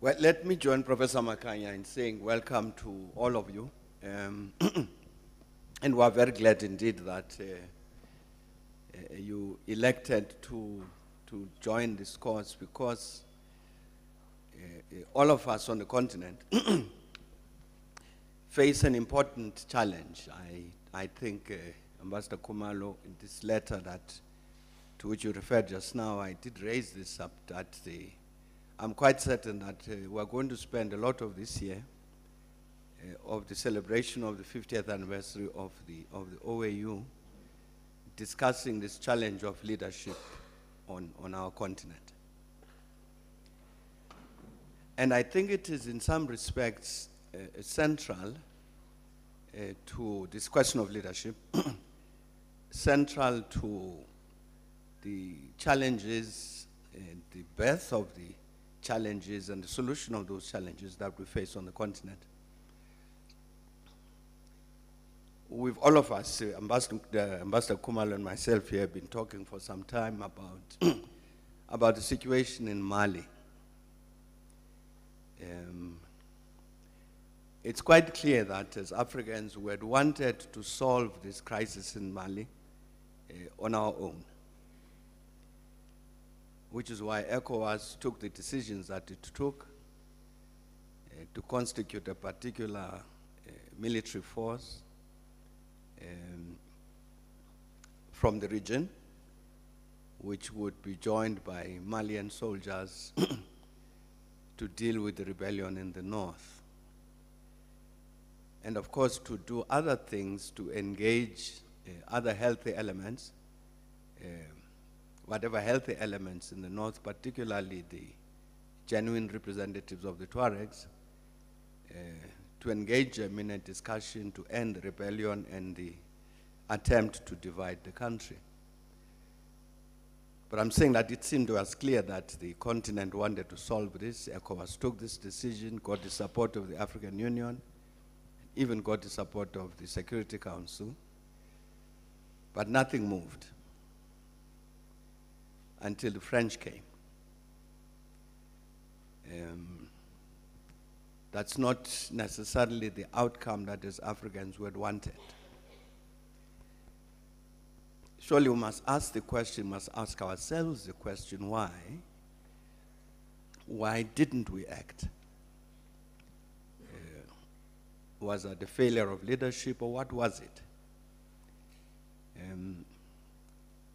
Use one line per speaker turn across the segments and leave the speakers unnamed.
Well, let me join Professor Makanya in saying welcome to all of you. And we are very glad indeed that you elected to join this course, because all of us on the continent face an important challenge. I think Ambassador Kumalo, in this letter to which you referred just now, I did raise this up that I'm quite certain that we're going to spend a lot of this year of the celebration of the 50th anniversary of the OAU discussing this challenge of leadership on our continent. And I think it is in some respects central to this question of leadership, central to the challenges, the birth of the challenges and the solution of those challenges that we face on the continent. We've all of us, Ambassador Kumalo and myself here, have been talking for some time about the situation in Mali. It's quite clear that as Africans we had wanted to solve this crisis in Mali on our own, which is why ECOWAS took the decisions that it took to constitute a particular military force from the region, which would be joined by Malian soldiers to deal with the rebellion in the north. And of course, to do other things, to engage other healthy elements, whatever healthy elements in the north, particularly the genuine representatives of the Tuaregs, to engage them in a discussion to end the rebellion and the attempt to divide the country. But I'm saying that it seemed to us clear that the continent wanted to solve this. ECOWAS took this decision, got the support of the African Union, even got the support of the Security Council, but nothing moved until the French came. That's not necessarily the outcome that as Africans would wanted. Surely we must ask the question, must ask ourselves the question, why? Why didn't we act? Was it the failure of leadership, or what was it?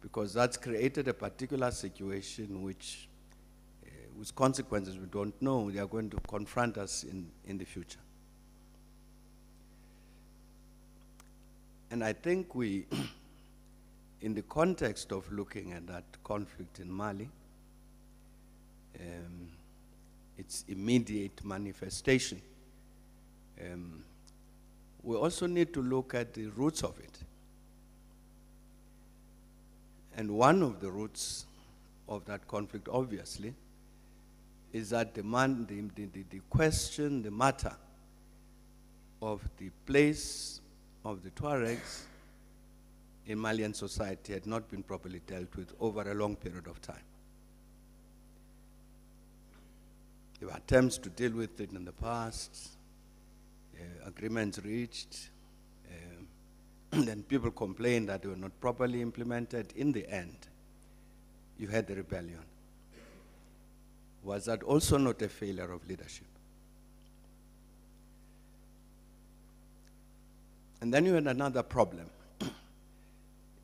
Because that's created a particular situation which, with consequences we don't know, they are going to confront us in the future. And I think we, in the context of looking at that conflict in Mali, its immediate manifestation, we also need to look at the roots of it. And one of the roots of that conflict, obviously, is that the question, the matter of the place of the Tuaregs in Malian society had not been properly dealt with over a long period of time. There were attempts to deal with it in the past, agreements reached, then people complained that they were not properly implemented. In the end, you had the rebellion. Was that also not a failure of leadership? And then you had another problem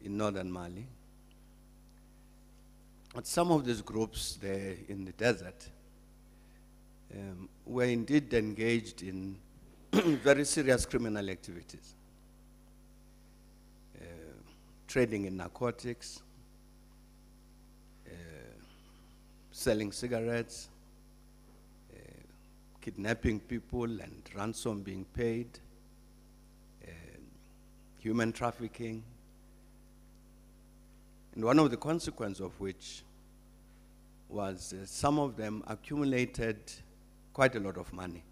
in northern Mali. But some of these groups there in the desert were indeed engaged in very serious criminal activities. Trading in narcotics, selling cigarettes, kidnapping people and ransom being paid, human trafficking, and one of the consequences of which was some of them accumulated quite a lot of money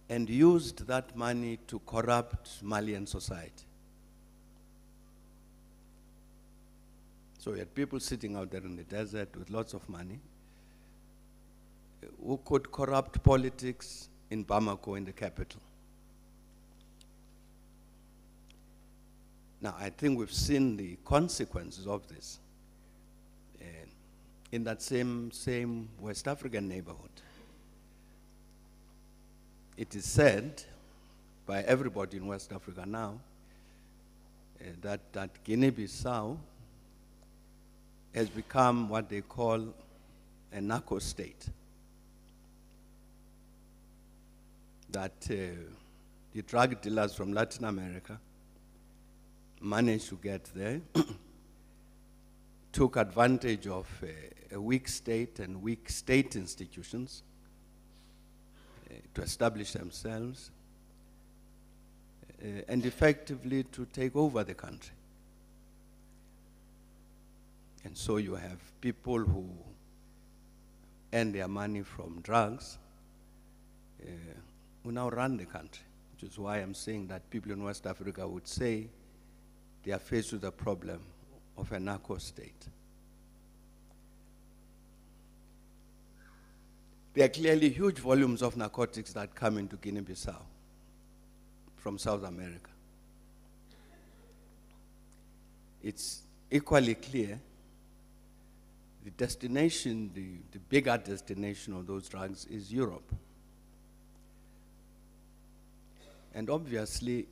and used that money to corrupt Malian society. So we had people sitting out there in the desert with lots of money, who could corrupt politics in Bamako, in the capital. Now, I think we've seen the consequences of this in that same West African neighborhood. It is said by everybody in West Africa now that Guinea-Bissau has become what they call a narco state. That the drug dealers from Latin America managed to get there, took advantage of a weak state and weak state institutions to establish themselves and effectively to take over the country. And so you have people who earn their money from drugs who now run the country, which is why I'm saying that people in West Africa would say they are faced with the problem of a narco state. There are clearly huge volumes of narcotics that come into Guinea-Bissau from South America. It's equally clear the destination, the bigger destination of those drugs is Europe. And obviously,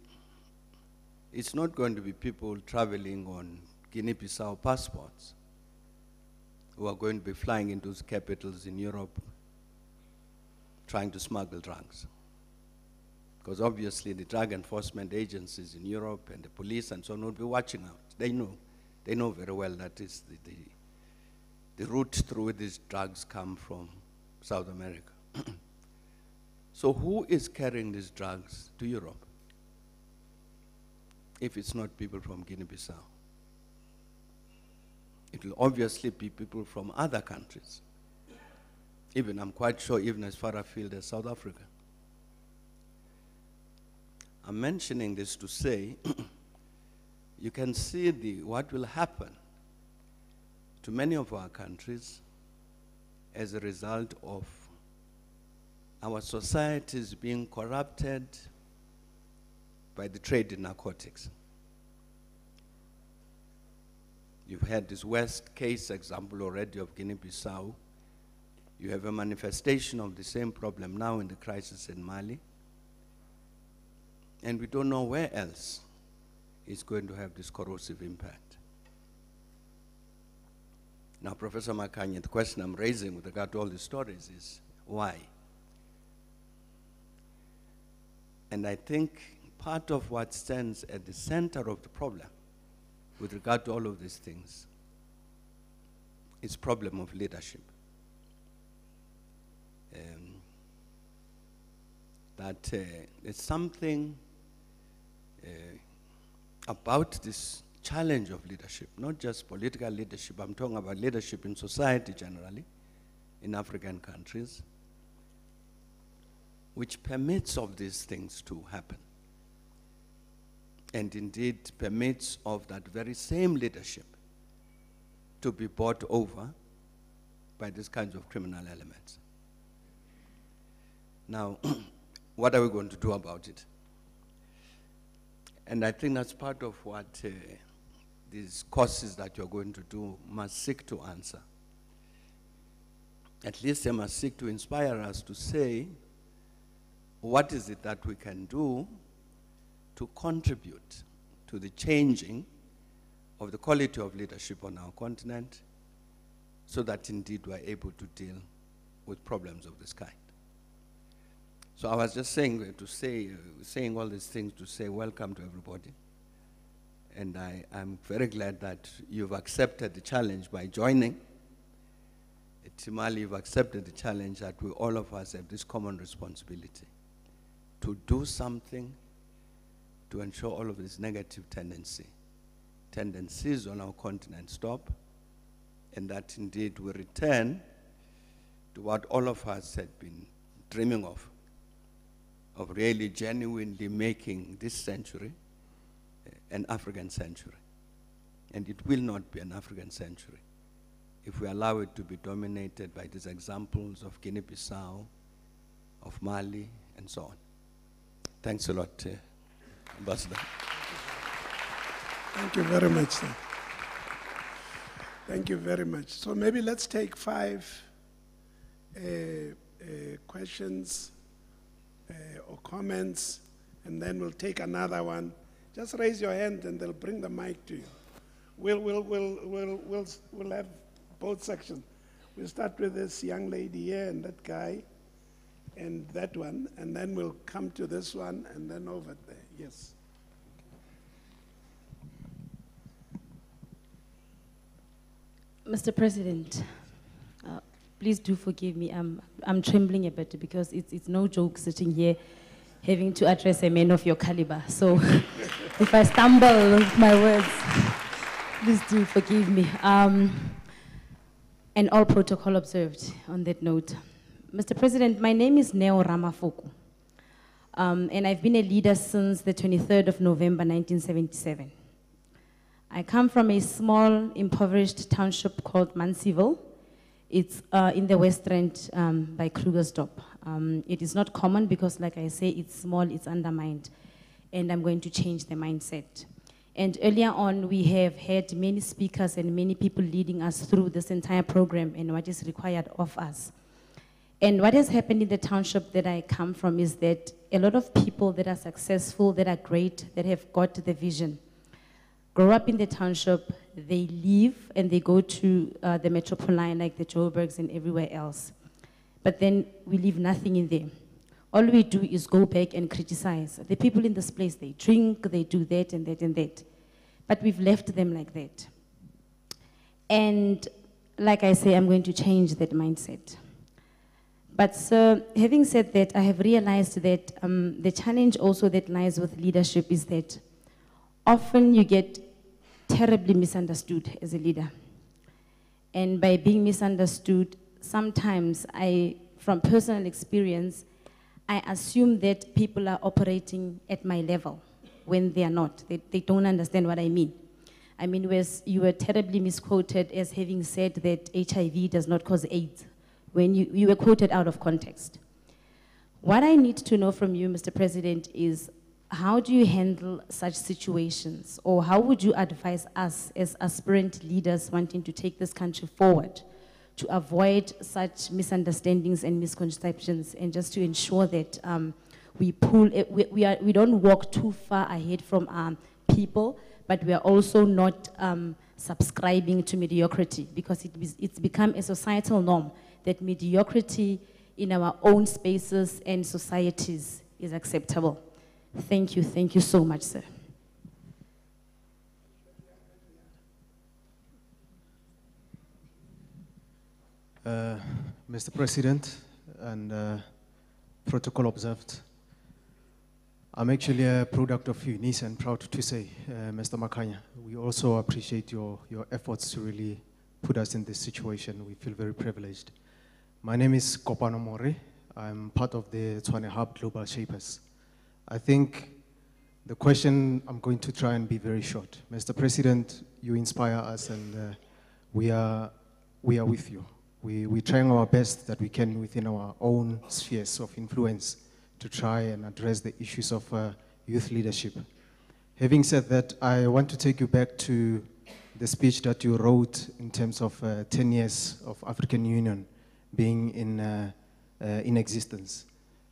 it's not going to be people traveling on Guinea-Bissau passports who are going to be flying into those capitals in Europe trying to smuggle drugs. Because obviously the drug enforcement agencies in Europe and the police and so on will be watching out. They know very well that is the route through which these drugs come from South America. So who is carrying these drugs to Europe if it's not people from Guinea-Bissau? It will obviously be people from other countries. Even, I'm quite sure, even as far afield as South Africa. I'm mentioning this to say, you can see what will happen to many of our countries as a result of our societies being corrupted by the trade in narcotics. You've had this West case example already of Guinea-Bissau. You have a manifestation of the same problem now in the crisis in Mali. And we don't know where else it's going to have this corrosive impact. Now, Professor Makanya, the question I'm raising with regard to all these stories is, why? And I think part of what stands at the center of the problem with regard to all of these things is problem of leadership. That there's something about this challenge of leadership, not just political leadership, I'm talking about leadership in society generally, in African countries, which permits of these things to happen. And indeed permits of that very same leadership to be bought over by these kinds of criminal elements. Now, what are we going to do about it? And I think that's part of what these courses that you're going to do must seek to answer. At least they must seek to inspire us to say, what is it that we can do to contribute to the changing of the quality of leadership on our continent so that indeed we're able to deal with problems of this kind. So I was just saying saying all these things to say welcome to everybody. And I'm very glad that you've accepted the challenge by joining. At TMALI, you've accepted the challenge that we all of us have this common responsibility to do something to ensure all of these negative tendencies on our continent stop, and that indeed we return to what all of us had been dreaming of really genuinely making this century an African century. And it will not be an African century if we allow it to be dominated by these examples of Guinea-Bissau, of Mali, and so on. Thanks a lot, Ambassador.
Thank you very much, sir. Thank you very much. So maybe let's take 5 questions or comments, and then we'll take another one. Just raise your hand and they'll bring the mic to you. We'll have both sections. We'll start with this young lady here and that guy and that one, and then we'll come to this one and then over there. Yes.
Mr. President, please do forgive me. I'm trembling a bit because it's no joke sitting here having to address a man of your caliber. So if I stumble with my words, please do forgive me. And all protocol observed on that note. Mr. President, my name is Neo Ramafoku, and I've been a leader since the 23rd of November, 1977. I come from a small, impoverished township called Mansiville. It's in the West Rand by Krugersdorp. It is not common because, like I say, it's small, it's undermined, and I'm going to change the mindset. And earlier on, we have had many speakers and many people leading us through this entire program and what is required of us. And what has happened in the township that I come from is that a lot of people that are successful, that are great, that have got the vision, grow up in the township, they leave and they go to the metropolitan like the Joburgs and everywhere else. But then we leave nothing in there. All we do is go back and criticize. The people in this place, they drink, they do that and that and that. But we've left them like that. And like I say, I'm going to change that mindset. But sir, having said that, I have realized that the challenge also that lies with leadership is that often you get terribly misunderstood as a leader. And by being misunderstood, sometimes from personal experience, I assume that people are operating at my level when they are not. They don't understand what I mean. I mean, you were terribly misquoted as having said that HIV does not cause AIDS, when you were quoted out of context. What I need to know from you, Mr. President, is how do you handle such situations? Or how would you advise us as aspirant leaders wanting to take this country forward to avoid such misunderstandings and misconceptions, and just to ensure that we don't walk too far ahead from our people, but we are also not subscribing to mediocrity, because it's become a societal norm that mediocrity in our own spaces and societies is acceptable. Thank you so much, sir.
Mr. President, and protocol observed, I'm actually a product of UNIS and proud to say, Mr. Makanya, we also appreciate your efforts to really put us in this situation. We feel very privileged. My name is Kopano More. I'm part of the Tshwane Hub Global Shapers. I think the question, I'm going to try and be very short. Mr. President, you inspire us, and we are with you. We're trying our best that we can within our own spheres of influence to try and address the issues of youth leadership. Having said that, I want to take you back to the speech that you wrote in terms of 10 years of African Union being in existence.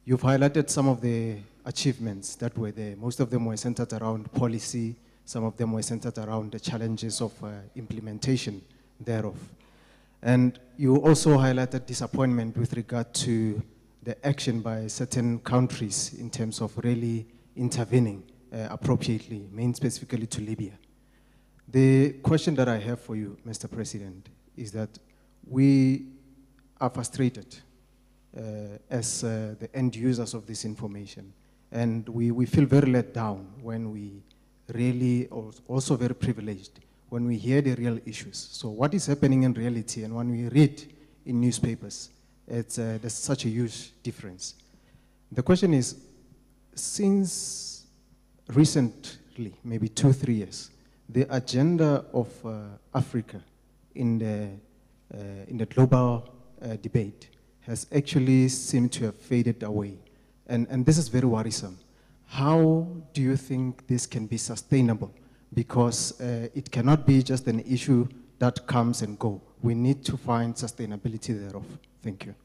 You've highlighted some of the achievements that were there. Most of them were centered around policy. Some of them were centered around the challenges of implementation thereof. And you also highlighted disappointment with regard to the action by certain countries in terms of really intervening appropriately, mainly specifically to Libya. The question that I have for you, Mr. President, is that we are frustrated as the end users of this information. And we feel very let down when we really, also very privileged, when we hear the real issues. So what is happening in reality, and when we read in newspapers, there's such a huge difference. The question is, since recently, maybe 2-3 years, the agenda of Africa in the in the global debate has actually seemed to have faded away. And this is very worrisome. How do you think this can be sustainable? Because it cannot be just an issue that comes and go. We need to find sustainability thereof. Thank you.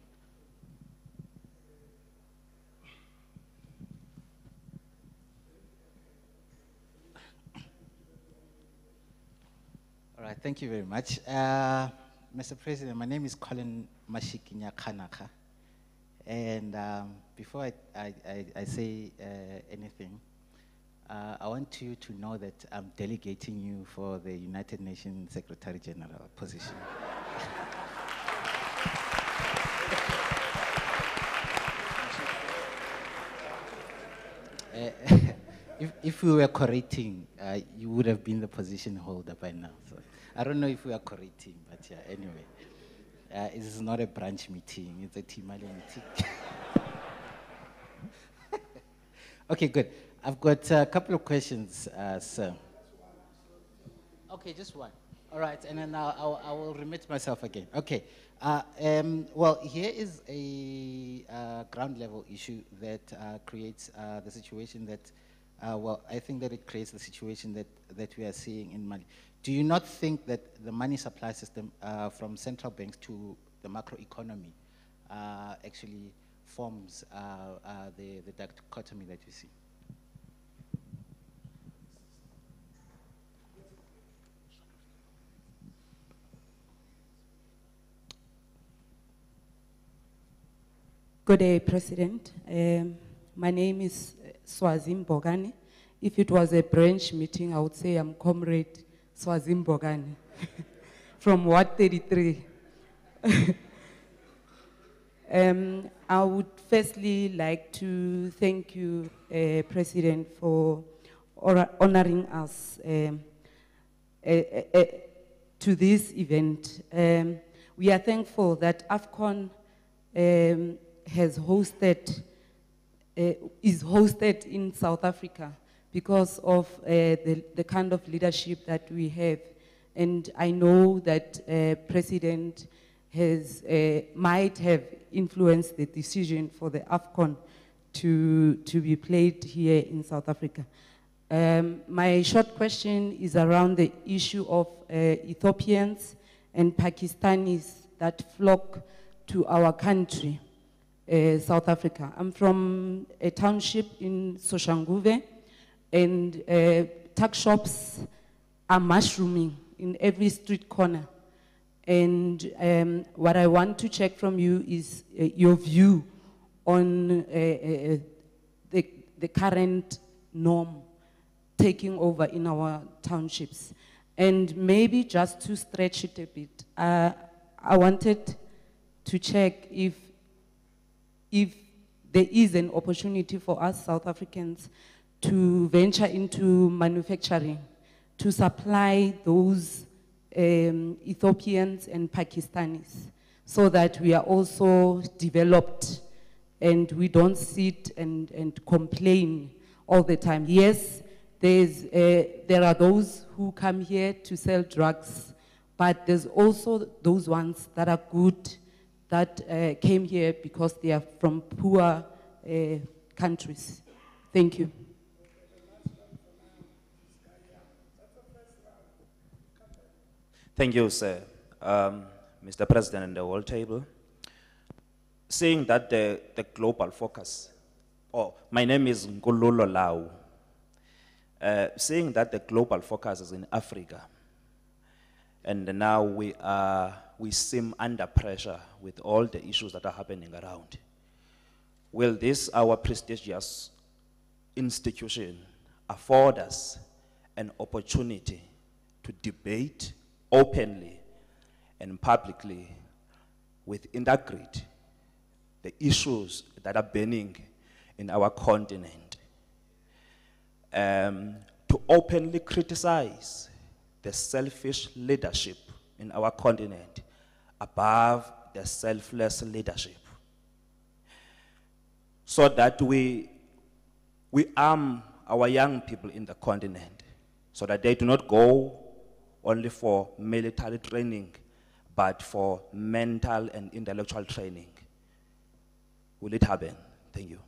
All right, thank you very much. Mr. President, my name is Colin Mashikinya Kanaka. And before I say anything, I want you to know that I'm delegating you for the United Nations Secretary General position. If we were correcting, you would have been the position holder by now. So I don't know if we are correcting, but yeah, anyway. It is not a branch meeting, it's a TMALI meeting. Okay, good. I've got a couple of questions, sir. Okay, just one. All right, and then I will remit myself again. Okay. Well, here is a ground level issue that creates the situation that, well, I think that it creates the situation that we are seeing in Mali. Do you not think that the money supply system from central banks to the macroeconomy actually forms the dichotomy that you see?
Good day, President. My name is Swazim Bogani. If it was a branch meeting, I would say I'm Comrade Swazim Bogani from Ward 33. I would firstly like to thank you, President, for honoring us to this event. We are thankful that AFCON is hosted in South Africa because of the kind of leadership that we have. And I know that President might have influenced the decision for the AFCON to be played here in South Africa. My short question is around the issue of Ethiopians and Pakistanis that flock to our country. South Africa. I'm from a township in Soshanguve, and tuck shops are mushrooming in every street corner. And what I want to check from you is your view on the current norm taking over in our townships. And maybe just to stretch it a bit, I wanted to check if there is an opportunity for us South Africans to venture into manufacturing, to supply those Ethiopians and Pakistanis, so that we are also developed and we don't sit and complain all the time. Yes, there are those who come here to sell drugs, but there's also those ones that are good, that came here because they are from poor countries. Thank you.
Thank you, sir. Mr. President and the whole table. Seeing that the global focus, my name is Nkululo Lau. Seeing that the global focus is in Africa, and now we seem under pressure with all the issues that are happening around. Will this, our prestigious institution, afford us an opportunity to debate openly and publicly with integrity the issues that are burning in our continent, to openly criticize the selfish leadership in our continent above the selfless leadership, so that we arm our young people in the continent so that they do not go only for military training, but for mental and intellectual training. Will it happen? Thank you.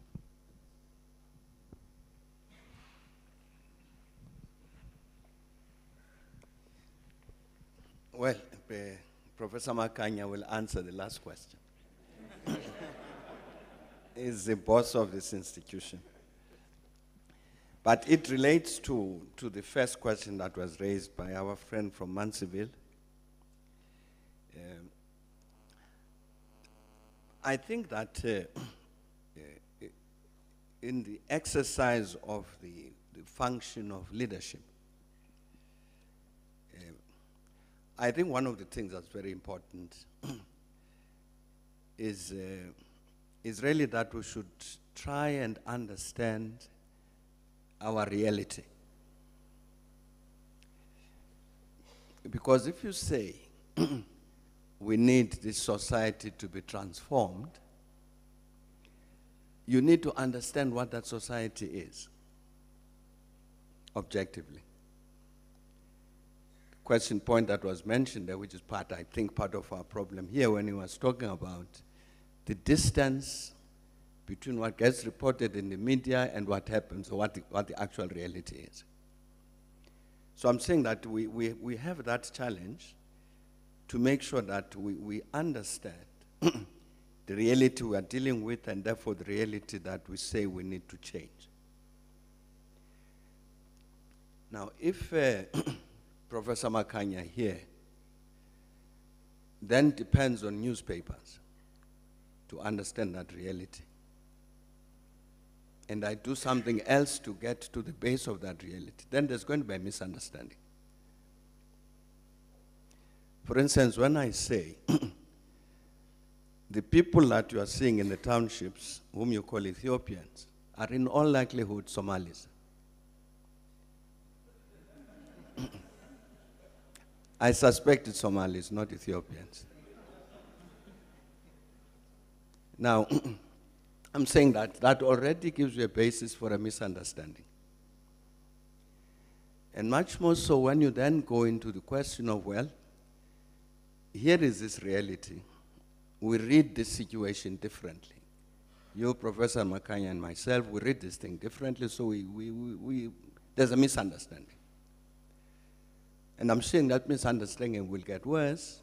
Well, Professor Makanya will answer the last question. He's the boss of this institution. But it relates to the first question that was raised by our friend from Mansfield. I think that in the exercise of the function of leadership, I think one of the things that's very important is really that we should try and understand our reality. Because if you say we need this society to be transformed, you need to understand what that society is, objectively. Question point that was mentioned there, which is part, I think, part of our problem here when he was talking about the distance between what gets reported in the media and what happens, or what the actual reality is. So I'm saying that we have that challenge to make sure that we understand the reality we are dealing with, and therefore the reality that we say we need to change. Now, if Professor Makanya here then depends on newspapers to understand that reality, and I do something else to get to the base of that reality, then there's going to be a misunderstanding. For instance, when I say the people that you are seeing in the townships, whom you call Ethiopians, are in all likelihood Somalis. I suspect it's Somalis, not Ethiopians. Now, I'm saying that already gives you a basis for a misunderstanding. And much more so when you then go into the question of, well, here is this reality. We read this situation differently. You, Professor Makanya, and myself, we read this thing differently, so there's a misunderstanding. And I'm saying that misunderstanding will get worse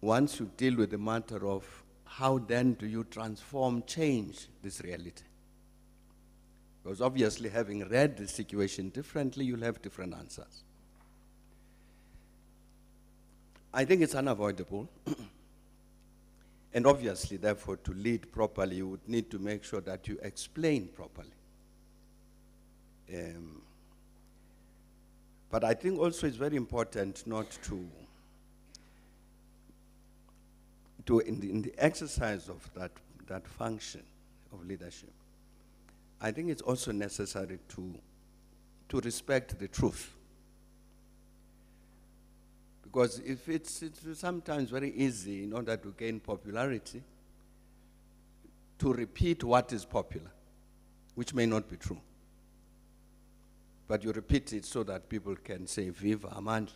once you deal with the matter of how then do you transform, change this reality. Because obviously, having read the situation differently, you'll have different answers. I think it's unavoidable. And obviously, therefore, to lead properly, you would need to make sure that you explain properly. But I think also it's very important not in the exercise of that function of leadership, I think it's also necessary to respect the truth. Because if it's sometimes very easy, in order to gain popularity, to repeat what is popular, which may not be true. But you repeat it so that people can say, Viva Amandla.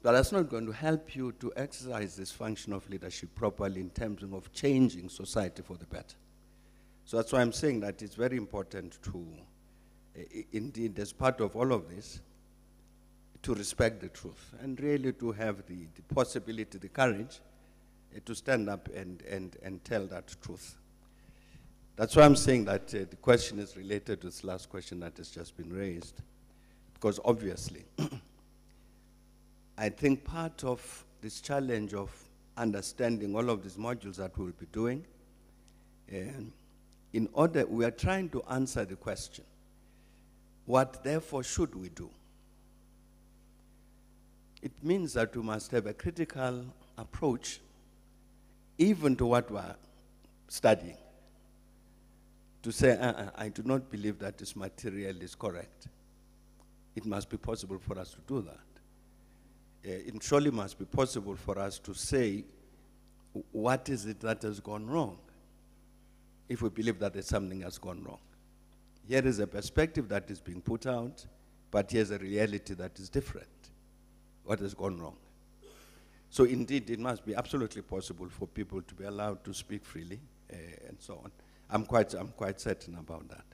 But that's not going to help you to exercise this function of leadership properly in terms of changing society for the better. So that's why I'm saying that it's very important to, indeed, as part of all of this, to respect the truth and really to have the possibility, the courage to stand up and tell that truth. That's why I'm saying that the question is related to this last question that has just been raised. Because obviously, I think part of this challenge of understanding all of these modules that we'll be doing, we are trying to answer the question, what therefore should we do? It means that we must have a critical approach even to what we're studying. To say, I do not believe that this material is correct. It must be possible for us to do that. It surely must be possible for us to say, what is it that has gone wrong? If we believe that there's something has gone wrong. Here is a perspective that is being put out, but here's a reality that is different. what has gone wrong. So indeed, it must be absolutely possible for people to be allowed to speak freely and so on. I'm quite certain about that.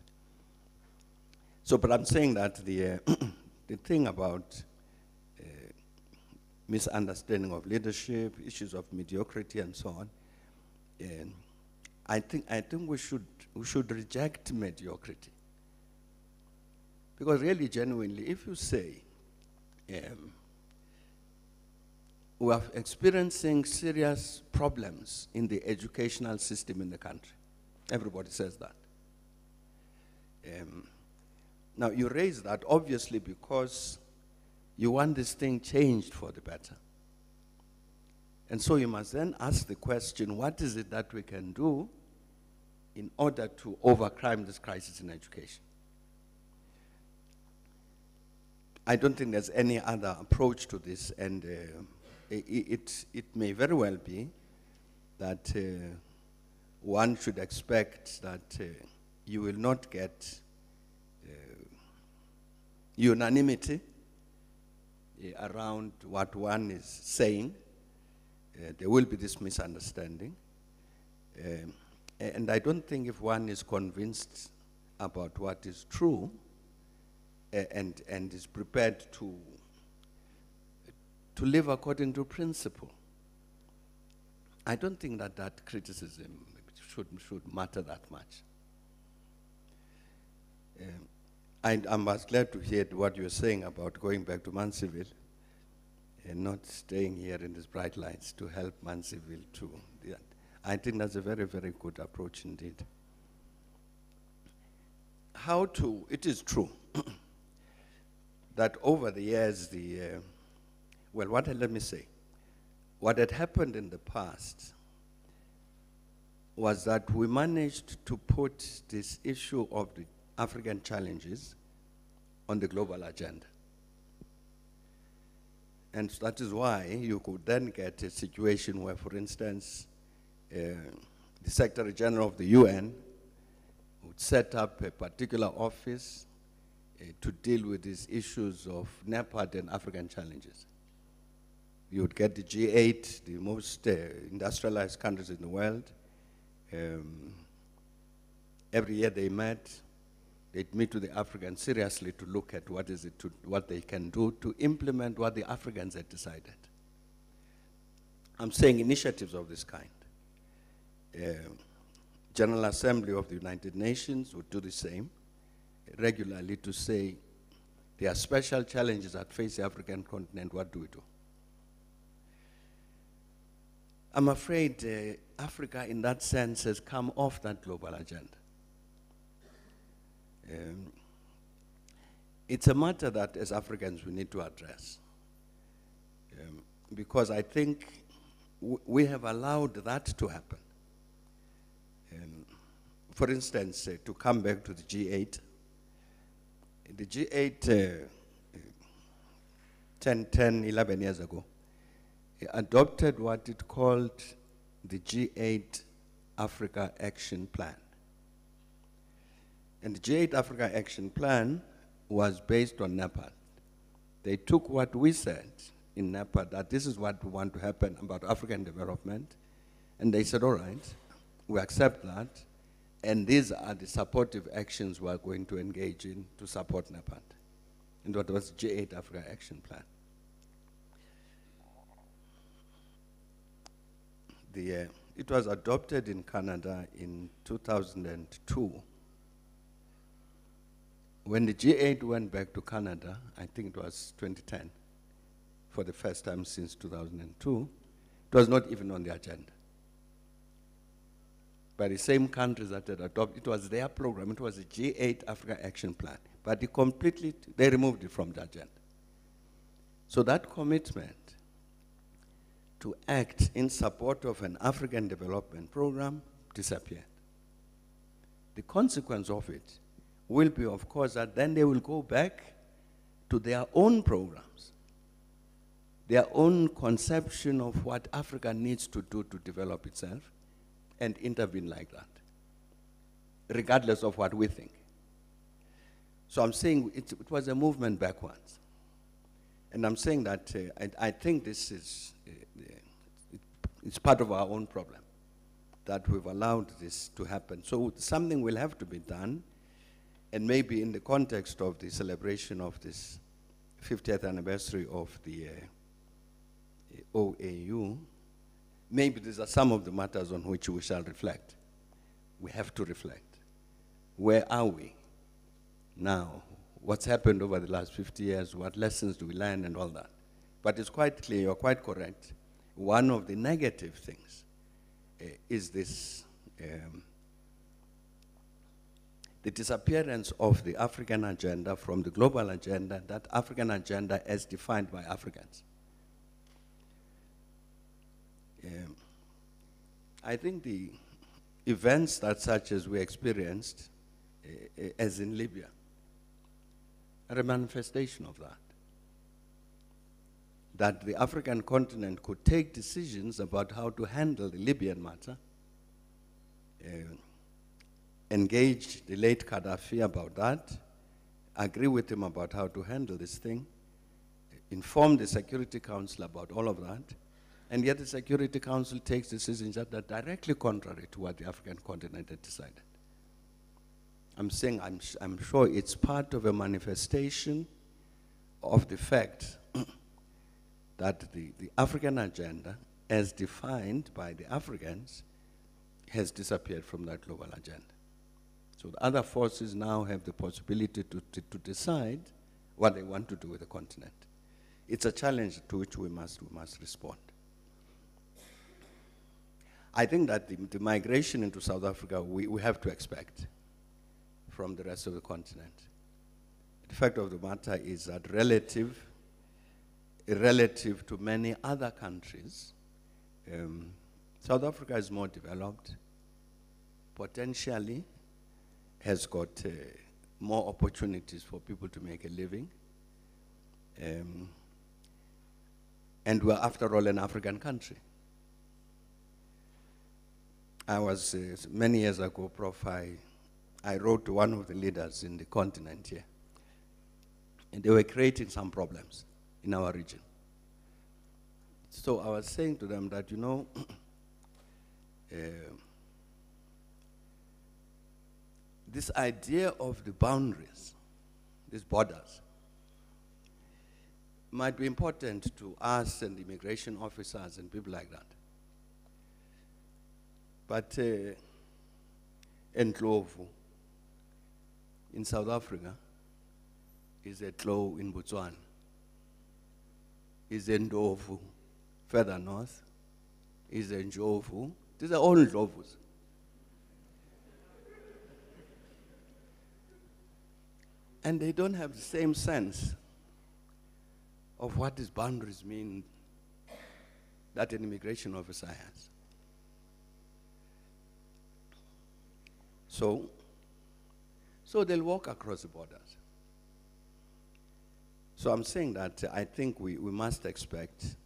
So, but I'm saying that the the thing about misunderstanding of leadership, issues of mediocrity, and so on, I think we should reject mediocrity, because really, genuinely, if you say we are experiencing serious problems in the educational system in the country, everybody says that. Now, you raise that obviously because you want this thing changed for the better. And so you must then ask the question, what is it that we can do in order to overcome this crisis in education? I don't think there's any other approach to this, and it may very well be that one should expect that you will not get unanimity around what one is saying. There will be this misunderstanding. And I don't think if one is convinced about what is true and is prepared to live according to principle, I don't think that that criticism should matter that much. I'm glad to hear what you're saying about going back to Mansfield and not staying here in these bright lights to help Mansfield too. Yeah. I think that's a very, very good approach indeed. It is true that over the years, let me say, what had happened in the past was that we managed to put this issue of the African challenges on the global agenda. And that is why you could then get a situation where, for instance, the Secretary General of the UN would set up a particular office to deal with these issues of NEPAD and African challenges. You would get the G8, the most industrialized countries in the world. Every year they met. They'd meet with the Africans seriously to look at what they can do to implement what the Africans had decided. I'm saying initiatives of this kind. General Assembly of the United Nations would do the same regularly to say there are special challenges that face the African continent. What do we do? I'm afraid Africa, in that sense, has come off that global agenda. It's a matter that, as Africans, we need to address. Because I think we have allowed that to happen. For instance, to come back to the G8, 11 years ago, adopted what it called the G8 Africa Action Plan. And the G8 Africa Action Plan was based on NEPAD. They took what we said in NEPAD, that this is what we want to happen about African development, and they said, all right, we accept that, and these are the supportive actions we are going to engage in to support NEPAD. And what was the G8 Africa Action Plan? It was adopted in Canada in 2002. When the G8 went back to Canada, I think it was 2010, for the first time since 2002, it was not even on the agenda. By the same countries that had adopted, it was their program, it was the G8 Africa Action Plan, but they removed it from the agenda. So that commitment to act in support of an African development program disappeared. The consequence of it will be, of course, that then they will go back to their own programs, their own conception of what Africa needs to do to develop itself, and intervene like that, regardless of what we think. So I'm saying it was a movement backwards. And I'm saying that I think this is it's part of our own problem, that we've allowed this to happen. So something will have to be done, and maybe in the context of the celebration of this 50th anniversary of the OAU, maybe these are some of the matters on which we shall reflect. We have to reflect. Where are we now? What's happened over the last 50 years? What lessons do we learn and all that? But it's quite clear, you're quite correct. One of the negative things is this, the disappearance of the African agenda from the global agenda, that African agenda as defined by Africans. I think the events that such as we experienced, as in Libya, are a manifestation of that. That the African continent could take decisions about how to handle the Libyan matter, engage the late Gaddafi about that, agree with him about how to handle this thing, inform the Security Council about all of that, and yet the Security Council takes decisions that are directly contrary to what the African continent had decided. I'm saying I'm sure it's part of a manifestation of the fact that the African agenda, as defined by the Africans, has disappeared from that global agenda. So the other forces now have the possibility to decide what they want to do with the continent. It's a challenge to which we must respond. I think that the migration into South Africa, we have to expect from the rest of the continent. The fact of the matter is that relative to many other countries, South Africa is more developed, potentially has got more opportunities for people to make a living, and we're, after all, an African country. I was, many years ago, Prof, I wrote to one of the leaders in the continent here, and they were creating some problems in our region. So I was saying to them that, you know, this idea of the boundaries, these borders, might be important to us and immigration officers and people like that. But Ndlovu in South Africa is a Tlo in Botswana, is a Ndlovu further north, is a Ndlovu. These are all Ndlovus. And they don't have the same sense of what these boundaries mean that an immigration officer has. So they'll walk across the borders. So I'm saying that I think we must expect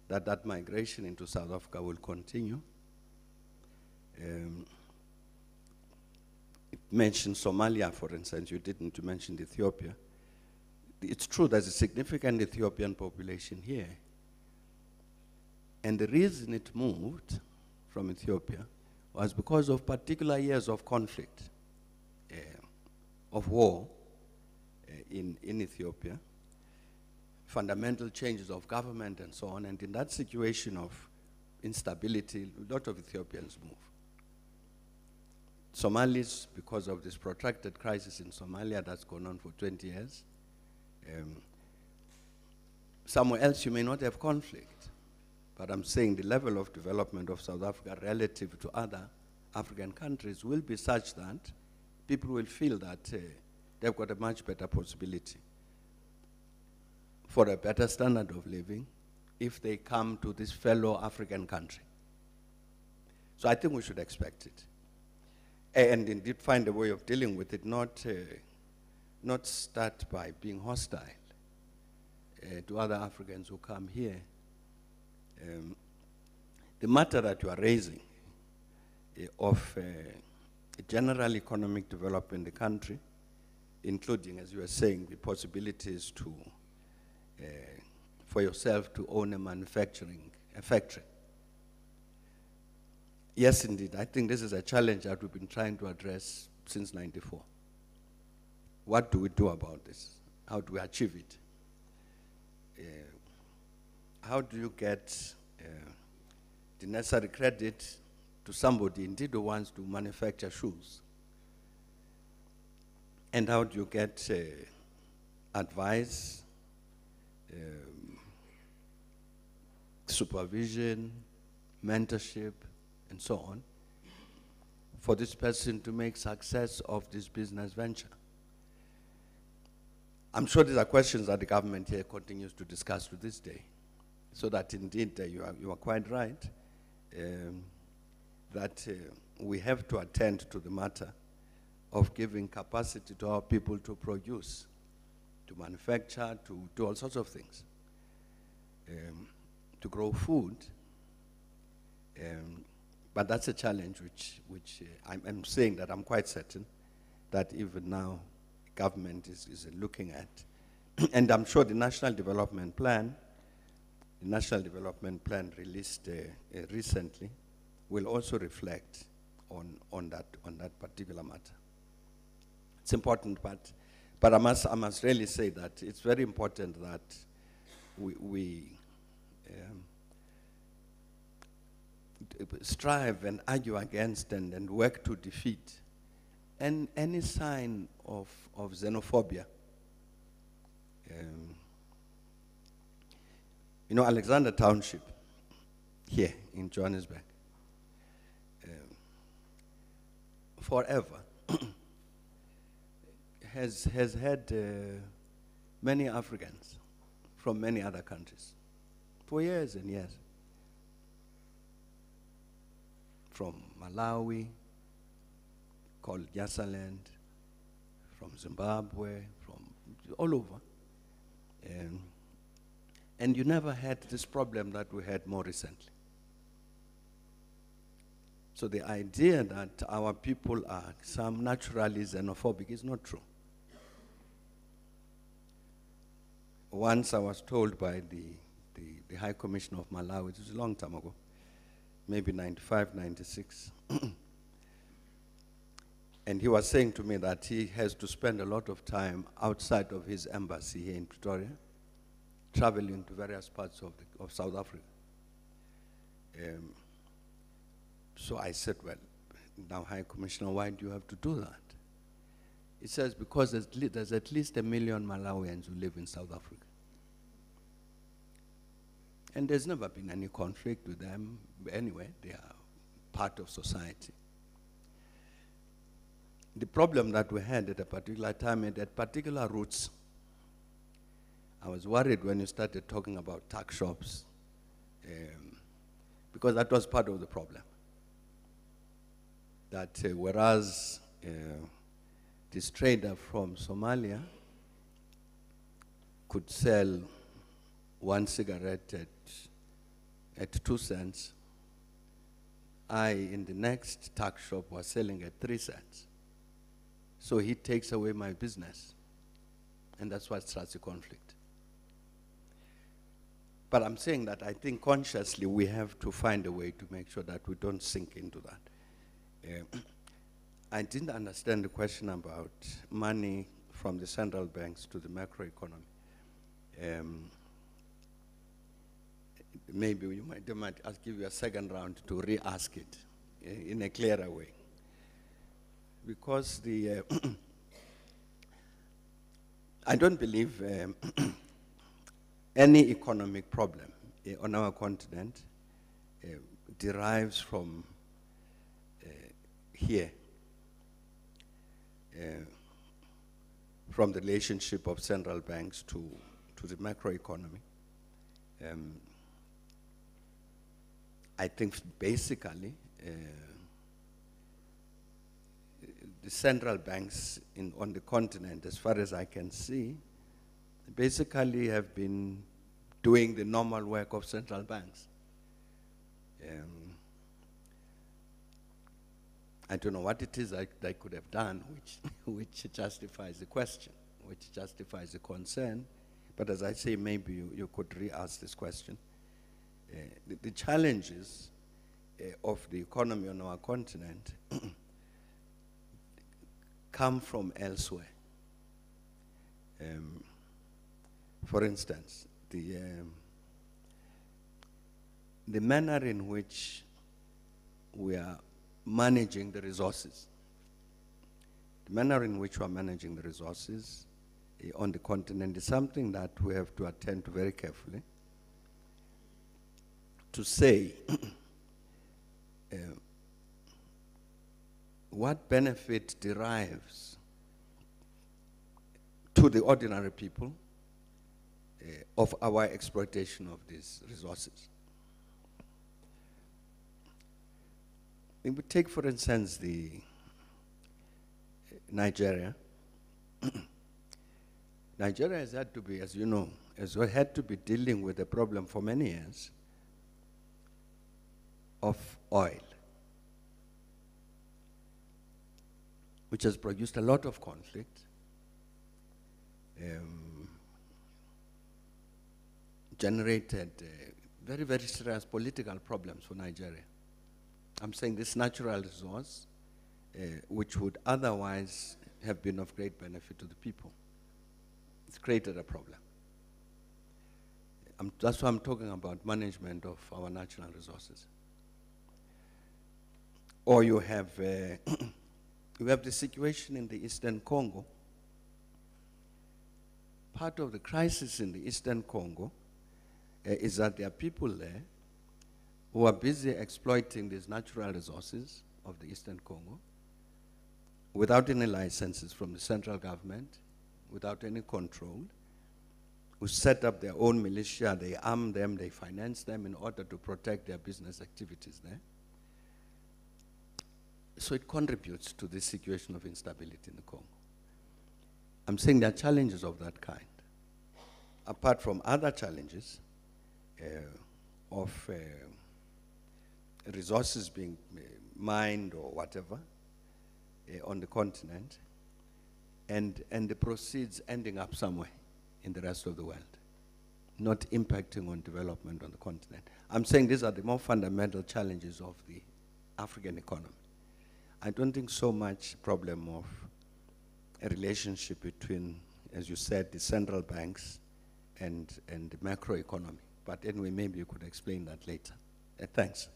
that migration into South Africa will continue. It mentioned Somalia, for instance. You didn't mention Ethiopia. It's true there's a significant Ethiopian population here. And the reason it moved from Ethiopia was because of particular years of conflict, of war in Ethiopia, fundamental changes of government and so on. And in that situation of instability, a lot of Ethiopians move. Somalis, because of this protracted crisis in Somalia that's gone on for 20 years, somewhere else you may not have conflict. But I'm saying the level of development of South Africa relative to other African countries will be such that people will feel that they've got a much better possibility for a better standard of living if they come to this fellow African country. So I think we should expect it. And indeed find a way of dealing with it, not start by being hostile to other Africans who come here. The matter that you are raising of general economic development in the country, including, as you were saying, the possibilities to for yourself to own a factory. Yes, indeed, I think this is a challenge that we've been trying to address since '94. What do we do about this? How do we achieve it? How do you get the necessary credit to somebody, indeed who wants to manufacture shoes? And how do you get advice, supervision, mentorship, and so on, for this person to make success of this business venture? I'm sure these are questions that the government here continues to discuss to this day. So that indeed, you are quite right, that we have to attend to the matter of giving capacity to our people to produce, to manufacture, to do all sorts of things, to grow food. But that's a challenge which I'm saying that I'm quite certain that even now government is looking at. And I'm sure the National Development Plan released recently will also reflect on that particular matter. It's important, but I must really say that it's very important that we strive and argue against and work to defeat any sign of xenophobia. You know, Alexander Township here in Johannesburg, forever has had many Africans from many other countries for years and years. From Malawi, called Nyasaland, from Zimbabwe, from all over. And you never had this problem that we had more recently. So the idea that our people are some naturally xenophobic is not true. Once I was told by the High Commissioner of Malawi, it was a long time ago, maybe 95, 96, and he was saying to me that he has to spend a lot of time outside of his embassy here in Pretoria, traveling to various parts of South Africa. So I said, well, now High Commissioner, why do you have to do that? He says, because there's at least 1 million Malawians who live in South Africa. And there's never been any conflict with them. Anyway, they are part of society. The problem that we had at a particular time and at particular routes, I was worried when you started talking about tuck shops, because that was part of the problem. That whereas this trader from Somalia could sell one cigarette at 2 cents, I, in the next tuck shop, was selling at 3 cents. So he takes away my business. And that's what starts the conflict. But I'm saying that I think consciously we have to find a way to make sure that we don't sink into that. I didn't understand the question about money from the central banks to the macroeconomy. Maybe they might give you a second round to re-ask it in a clearer way. Because I don't believe any economic problem on our continent derives from here, from the relationship of central banks to the macroeconomy. I think basically the central banks on the continent, as far as I can see, basically have been doing the normal work of central banks. I don't know what it is they could have done which justifies the question, which justifies the concern, but as I say, maybe you could re-ask this question. The challenges of the economy on our continent come from elsewhere. For instance, the manner in which we are managing the resources, on the continent is something that we have to attend to very carefully. To say what benefit derives to the ordinary people of our exploitation of these resources. If we take, for instance, the Nigeria. Nigeria has had to be, as you know, had to be dealing with the problem for many years of oil, which has produced a lot of conflict, generated very, very serious political problems for Nigeria. I'm saying this natural resource, which would otherwise have been of great benefit to the people, it's created a problem. That's why I'm talking about management of our natural resources. Or you have the situation in the Eastern Congo. Part of the crisis in the Eastern Congo is that there are people there who are busy exploiting these natural resources of the Eastern Congo without any licenses from the central government, without any control, who set up their own militia, they arm them, they finance them in order to protect their business activities there. So it contributes to the situation of instability in the Congo. I'm saying there are challenges of that kind. Apart from other challenges of resources being mined or whatever on the continent, and the proceeds ending up somewhere in the rest of the world, not impacting on development on the continent. I'm saying these are the more fundamental challenges of the African economy. I don't think so much problem of a relationship between, as you said, the central banks and the macroeconomy. But anyway, maybe you could explain that later. Thanks.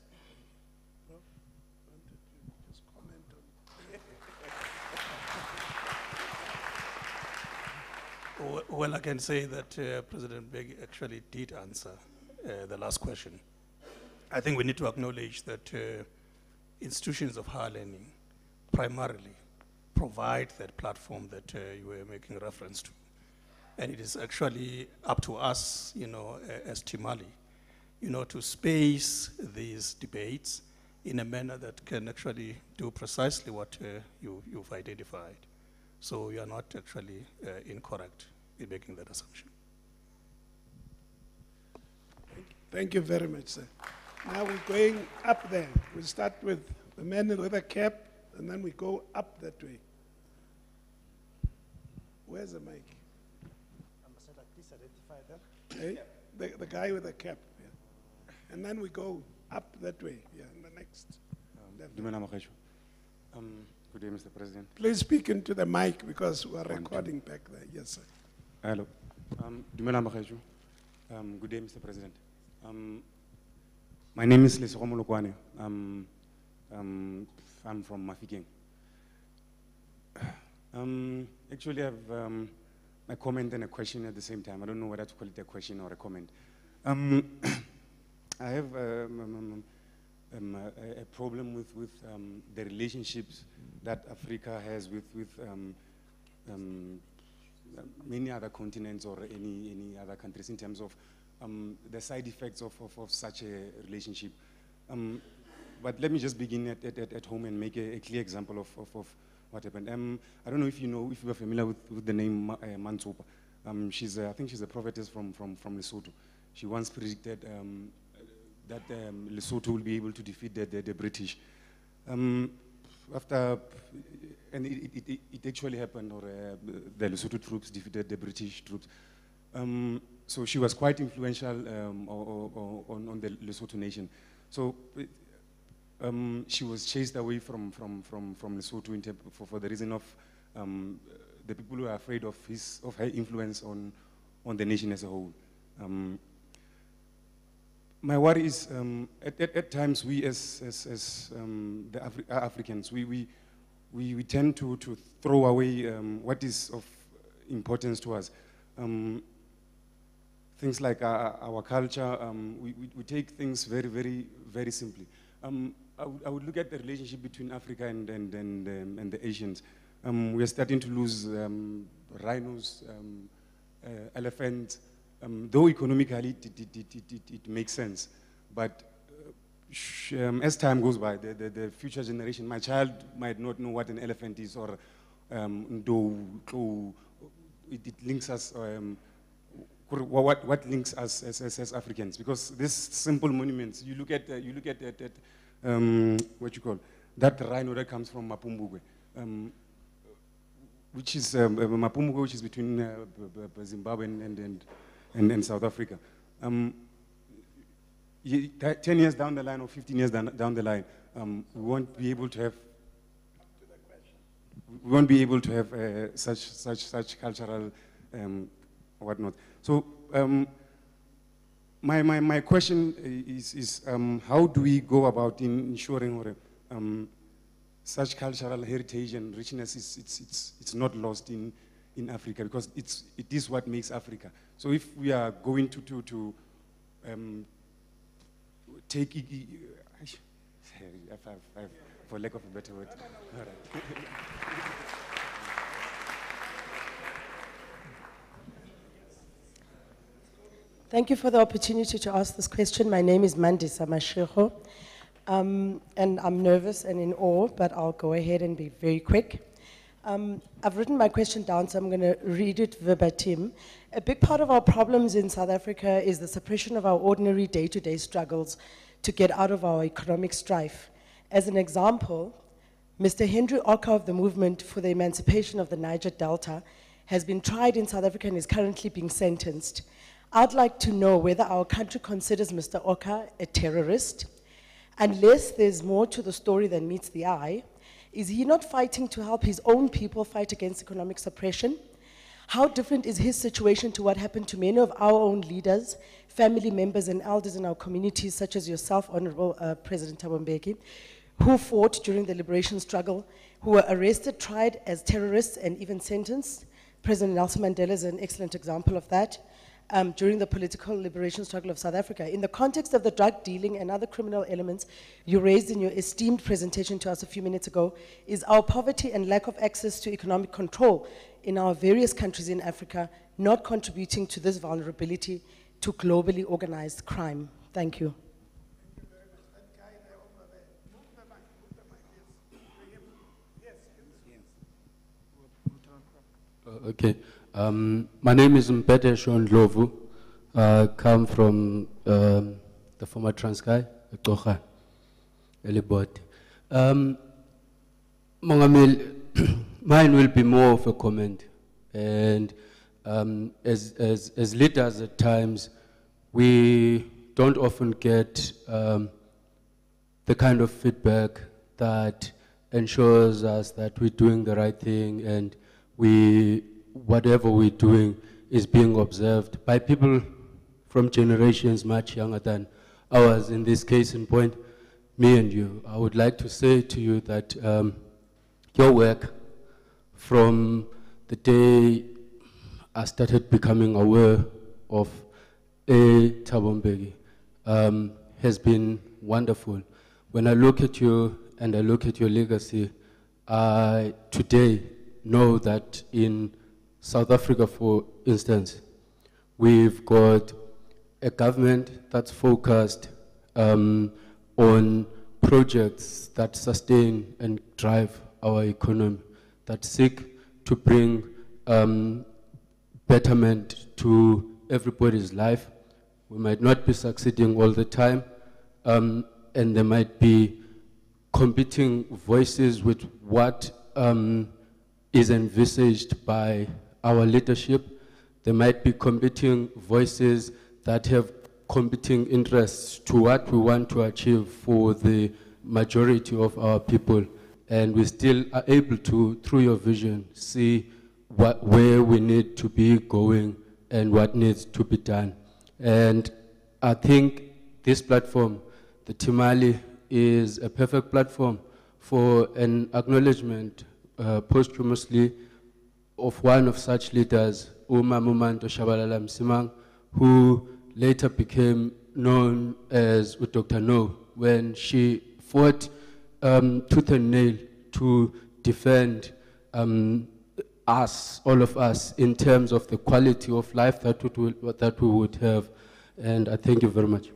Well, I can say that President Mbeki actually did answer the last question. I think we need to acknowledge that institutions of higher learning primarily provide that platform that you were making reference to. And it is actually up to us, as TMALI, to space these debates in a manner that can actually do precisely what you've identified. So you are not actually incorrect in making that assumption.
Thank you very much, sir. Now we're going up there. We start with the man with a cap, and then we go up that way. Where's the mic?
Ambassador, please identify them.
Hey, the guy with the cap. Yeah. And then we go up that way. Yeah, and the next.
Good day, Mr. President.
Please speak into the mic because we're recording back there. Yes, sir.
Hello. Good day, Mr. President. My name is Lesego Molokwane. I'm from Mafikeng. Actually, I have a comment and a question at the same time. I don't know whether to call it a question or a comment. I have a problem with the relationships that Africa has with many other continents or any other countries in terms of the side effects of such a relationship. But let me just begin at home and make a clear example of what happened. I don't know if you are familiar with the name Mantsopa. I think she's a prophetess from Lesotho. She once predicted that Lesotho will be able to defeat the British. And it actually happened, or the Lesotho troops defeated the British troops. So she was quite influential on the Lesotho nation. So she was chased away from Lesotho for the reason of the people who are afraid of her influence on the nation as a whole. My worry is at times we as the Africans, we tend to throw away what is of importance to us. Things like our culture, we take things very, very, very simply. I would look at the relationship between Africa and the Asians. We are starting to lose rhinos, elephants, though economically it makes sense. But as time goes by, the future generation, my child might not know what an elephant is, or it links us, what links us as Africans, because these simple monuments, you look at what you call that rhino that comes from Mapumbugwe, which is Mapumbugwe, which is between Zimbabwe and South Africa. 10 years down the line or 15 years down the line, we won't be able to have such cultural whatnot. So my question is how do we go about ensuring such cultural heritage and richness it's not lost in Africa, because it is what makes Africa. So if we are going to take for lack of a better word. All right.
Thank you for the opportunity to ask this question. My name is Mandisa Mashego, and I'm nervous and in awe, but I'll go ahead and be very quick. I've written my question down, so I'm going to read it verbatim. A big part of our problems in South Africa is the suppression of our ordinary day-to-day struggles to get out of our economic strife. As an example, Mr. Henry Oka of the Movement for the Emancipation of the Niger Delta has been tried in South Africa and is currently being sentenced. I'd like to know whether our country considers Mr. Oka a terrorist. Unless there's more to the story than meets the eye, is he not fighting to help his own people fight against economic suppression? How different is his situation to what happened to many of our own leaders, family members and elders in our communities, such as yourself, Honorable President Thabo Mbeki, who fought during the liberation struggle, who were arrested, tried as terrorists and even sentenced? President Nelson Mandela is an excellent example of that. During the political liberation struggle of South Africa. In the context of the drug dealing and other criminal elements you raised in your esteemed presentation to us a few minutes ago, is our poverty and lack of access to economic control in our various countries in Africa not contributing to this vulnerability to globally organized crime? Thank you.
Okay. My name is Mpete Shon Lovu. I come from the former Transkei, Tocha, Elibot. Mine will be more of a comment. And as leaders at times, we don't often get the kind of feedback that ensures us that we're doing the right thing and whatever we're doing is being observed by people from generations much younger than ours. In this case in point, me and you. I would like to say to you that your work from the day I started becoming aware of Thabo Mbeki has been wonderful. When I look at you and I look at your legacy, I today know that in South Africa, for instance, we've got a government that's focused on projects that sustain and drive our economy, that seek to bring betterment to everybody's life. We might not be succeeding all the time, and there might be competing voices with what is envisaged by our leadership, there might be competing voices that have competing interests to what we want to achieve for the majority of our people. And we still are able to, through your vision, see where we need to be going and what needs to be done. And I think this platform, the TMALI, is a perfect platform for an acknowledgement posthumously of one of such leaders, Uma Mumanto Shabalala Msimang, who later became known as Dr. No, when she fought tooth and nail to defend us, all of us, in terms of the quality of life that we would have. And I thank you very much.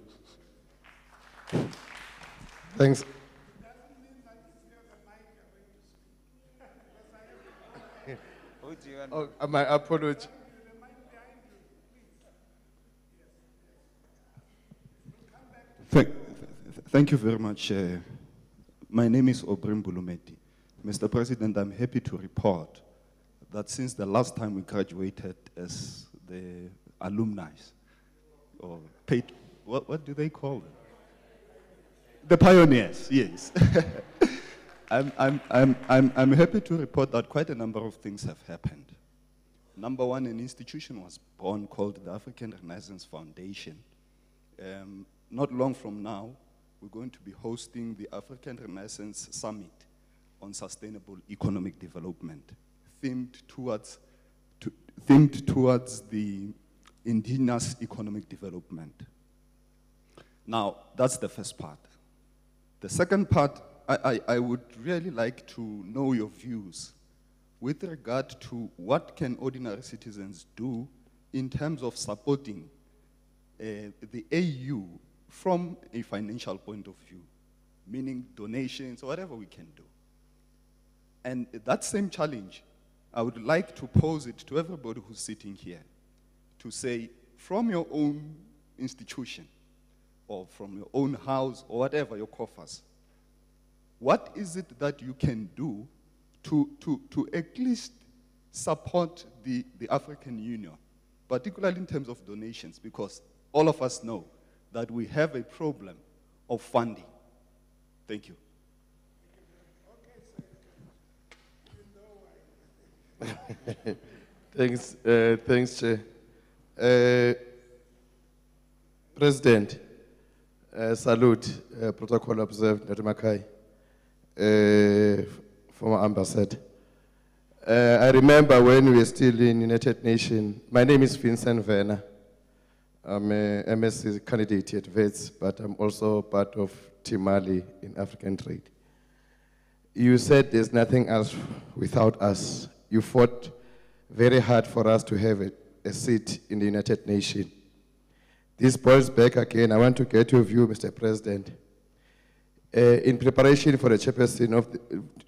Thanks. Oh, my apology.
Thank you very much. My name is Obrim Bulumeti. Mr. President, I'm happy to report that since the last time we graduated as the alumni, or paid, what do they call them? The pioneers, yes. I'm happy to report that quite a number of things have happened. Number one, an institution was born called the African Renaissance Foundation. Not long from now, we're going to be hosting the African Renaissance Summit on Sustainable Economic Development, themed towards the indigenous economic development. Now, that's the first part. The second part, I would really like to know your views with regard to what can ordinary citizens do in terms of supporting the AU from a financial point of view, meaning donations or whatever we can do. And that same challenge, I would like to pose it to everybody who's sitting here, to say, from your own institution, or from your own house, or whatever, your coffers, what is it that you can do to at least support the African Union, particularly in terms of donations, because all of us know that we have a problem of funding. Thank you.
Thanks, Chair. President, salute, protocol observed, Dr. Makai, former ambassador. I remember when we were still in United Nations. My name is Vincent Werner. I'm a MSc candidate at VETS, but I'm also part of TMALI in African trade. You said there's nothing else without us. You fought very hard for us to have a seat in the United Nations. This boils back again. I want to get your view, Mr. President. In preparation for the chairperson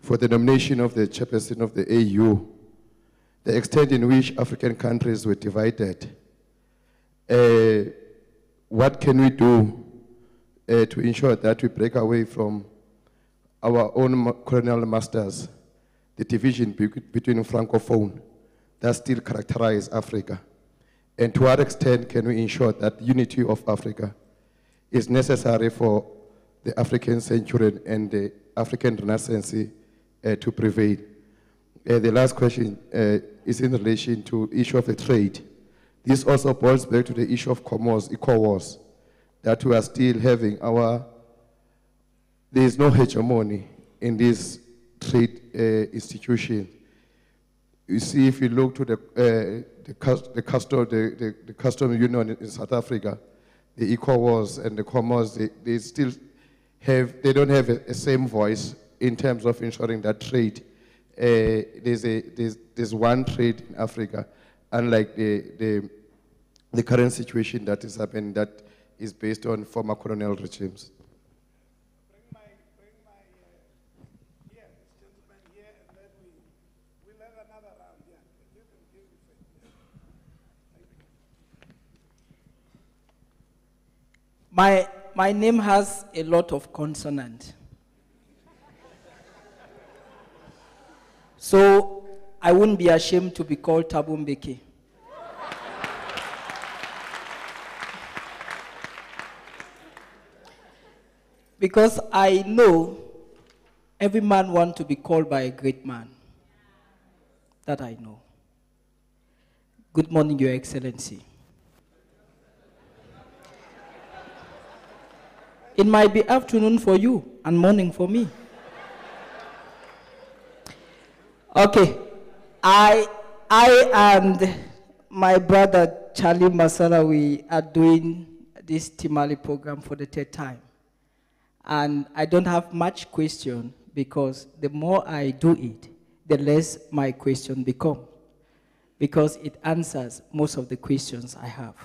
for the nomination of the chairperson of the AU, the extent in which African countries were divided, what can we do to ensure that we break away from our own colonial masters, the division between Francophone that still characterize Africa? And to what extent can we ensure that unity of Africa is necessary for the African century and the African Renaissance to prevail? The last question is in relation to the issue of the trade. This also boils back to the issue of commerce, eco-wars, that we are still having there is no hegemony in this trade institution. You see, if you look to the custom union in South Africa, the eco-wars and the commerce, they don't have a same voice in terms of ensuring that trade. There's one trade in Africa, unlike the current situation that is happening that is based on former colonial regimes.
My name has a lot of consonant. So I wouldn't be ashamed to be called Thabo Mbeki. Because I know every man wants to be called by a great man. That I know. Good morning, Your Excellency. It might be afternoon for you and morning for me. Okay, I and my brother Charlie Masala, we are doing this TMALI program for the third time. And I don't have much question because the more I do it, the less my question become, because it answers most of the questions I have.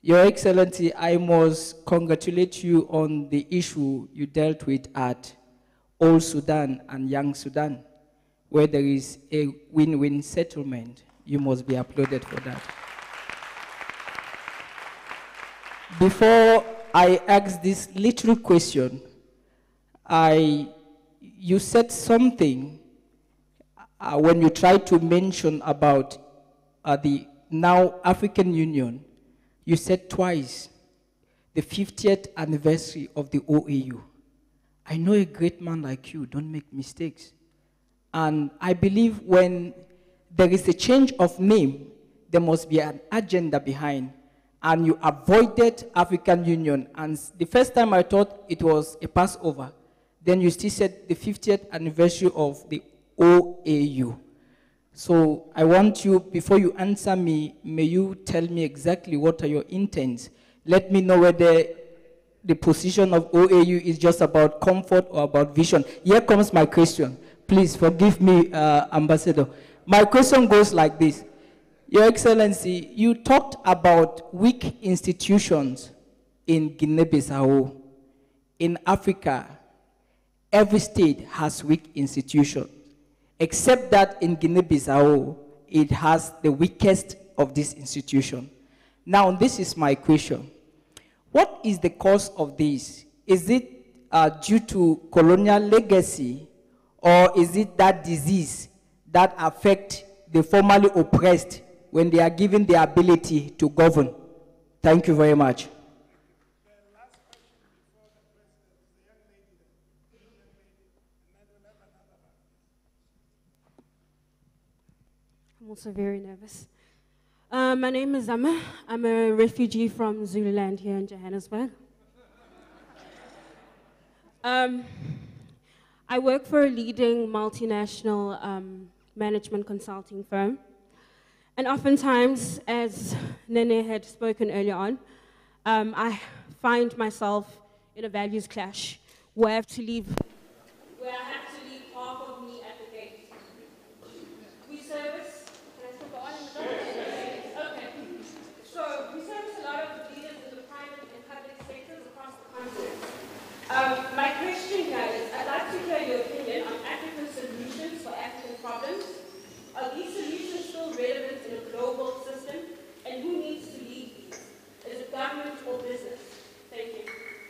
Your Excellency, I must congratulate you on the issue you dealt with at Old Sudan and Young Sudan, where there is a win-win settlement. You must be applauded for that. Before I ask this little question, you said something when you tried to mention about the now African Union. You said twice the 50th anniversary of the OAU. I know a great man like you, don't make mistakes. And I believe when there is a change of name, there must be an agenda behind. And you avoided African Union. And the first time I thought it was a Passover, then you still said the 50th anniversary of the OAU. So I want you, before you answer me, may you tell me exactly what are your intents. Let me know whether the position of OAU is just about comfort or about vision. Here comes my question. Please forgive me, Ambassador. My question goes like this. Your Excellency, you talked about weak institutions in Guinea-Bissau. In Africa, every state has weak institutions, except that in Guinea-Bissau, it has the weakest of this institution. Now, this is my question. What is the cause of this? Is it due to colonial legacy, or is it that disease that affects the formerly oppressed when they are given the ability to govern? Thank you very much.
I'm also very nervous. My name is Zama. I'm a refugee from Zululand here in Johannesburg. I work for a leading multinational management consulting firm. And oftentimes, as Nene had spoken earlier on, I find myself in a values clash where I have to leave half of me at the gate. We service, can I still go on? Okay. So we service a lot of leaders in the private and public sectors across the continent. My question here is, I'd like to hear your opinion on African solutions for African problems. Are these solutions still relevant in a global system? And who needs to lead these? Is it government or business? Thank you.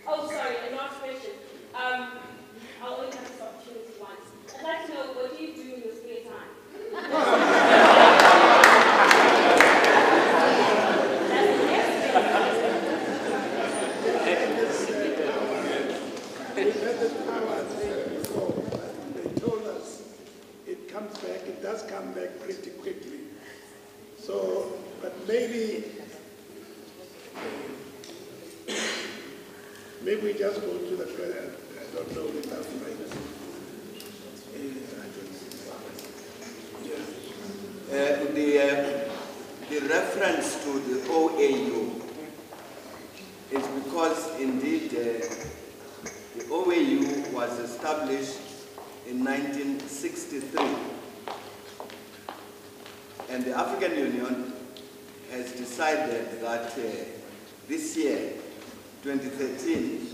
Oh, sorry, and last question. I'll only have this opportunity once. I'd like to know, what do you do in your spare time?
They told us it comes back, it does come back pretty quickly. So, but maybe we just go to the president. I don't know if that's right.
The reference to the OAU is because indeed the OAU was established in 1963, and the African Union has decided that this year, 2013,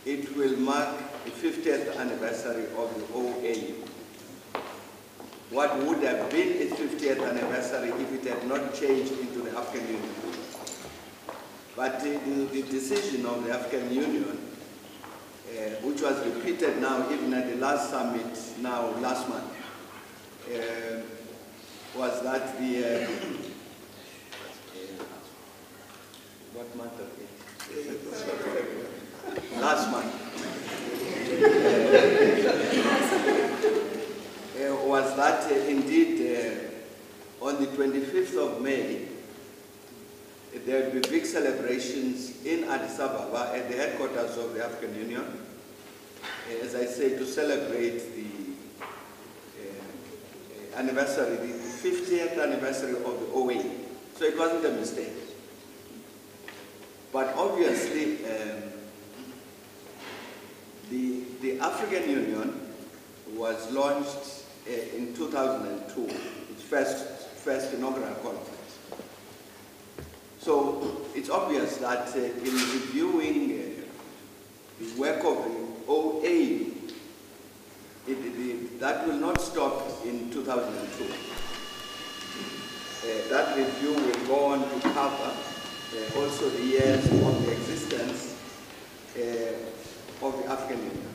it will mark the 50th anniversary of the OAU. What would have been its 50th anniversary if it had not changed into the African Union? But the decision of the African Union, which was repeated now even at the last summit, now last month, was that the, what month of it? Last month. was that indeed on the 25th of May, there will be big celebrations in Addis Ababa at the headquarters of the African Union, as I say, to celebrate the anniversary, the 50th anniversary of the OA. So it wasn't a mistake. But obviously, the African Union was launched in 2002, its first inaugural conference. So it's obvious that in reviewing the work of the OA, that will not stop in 2002. That review will go on to cover also the years of the existence of the African Union.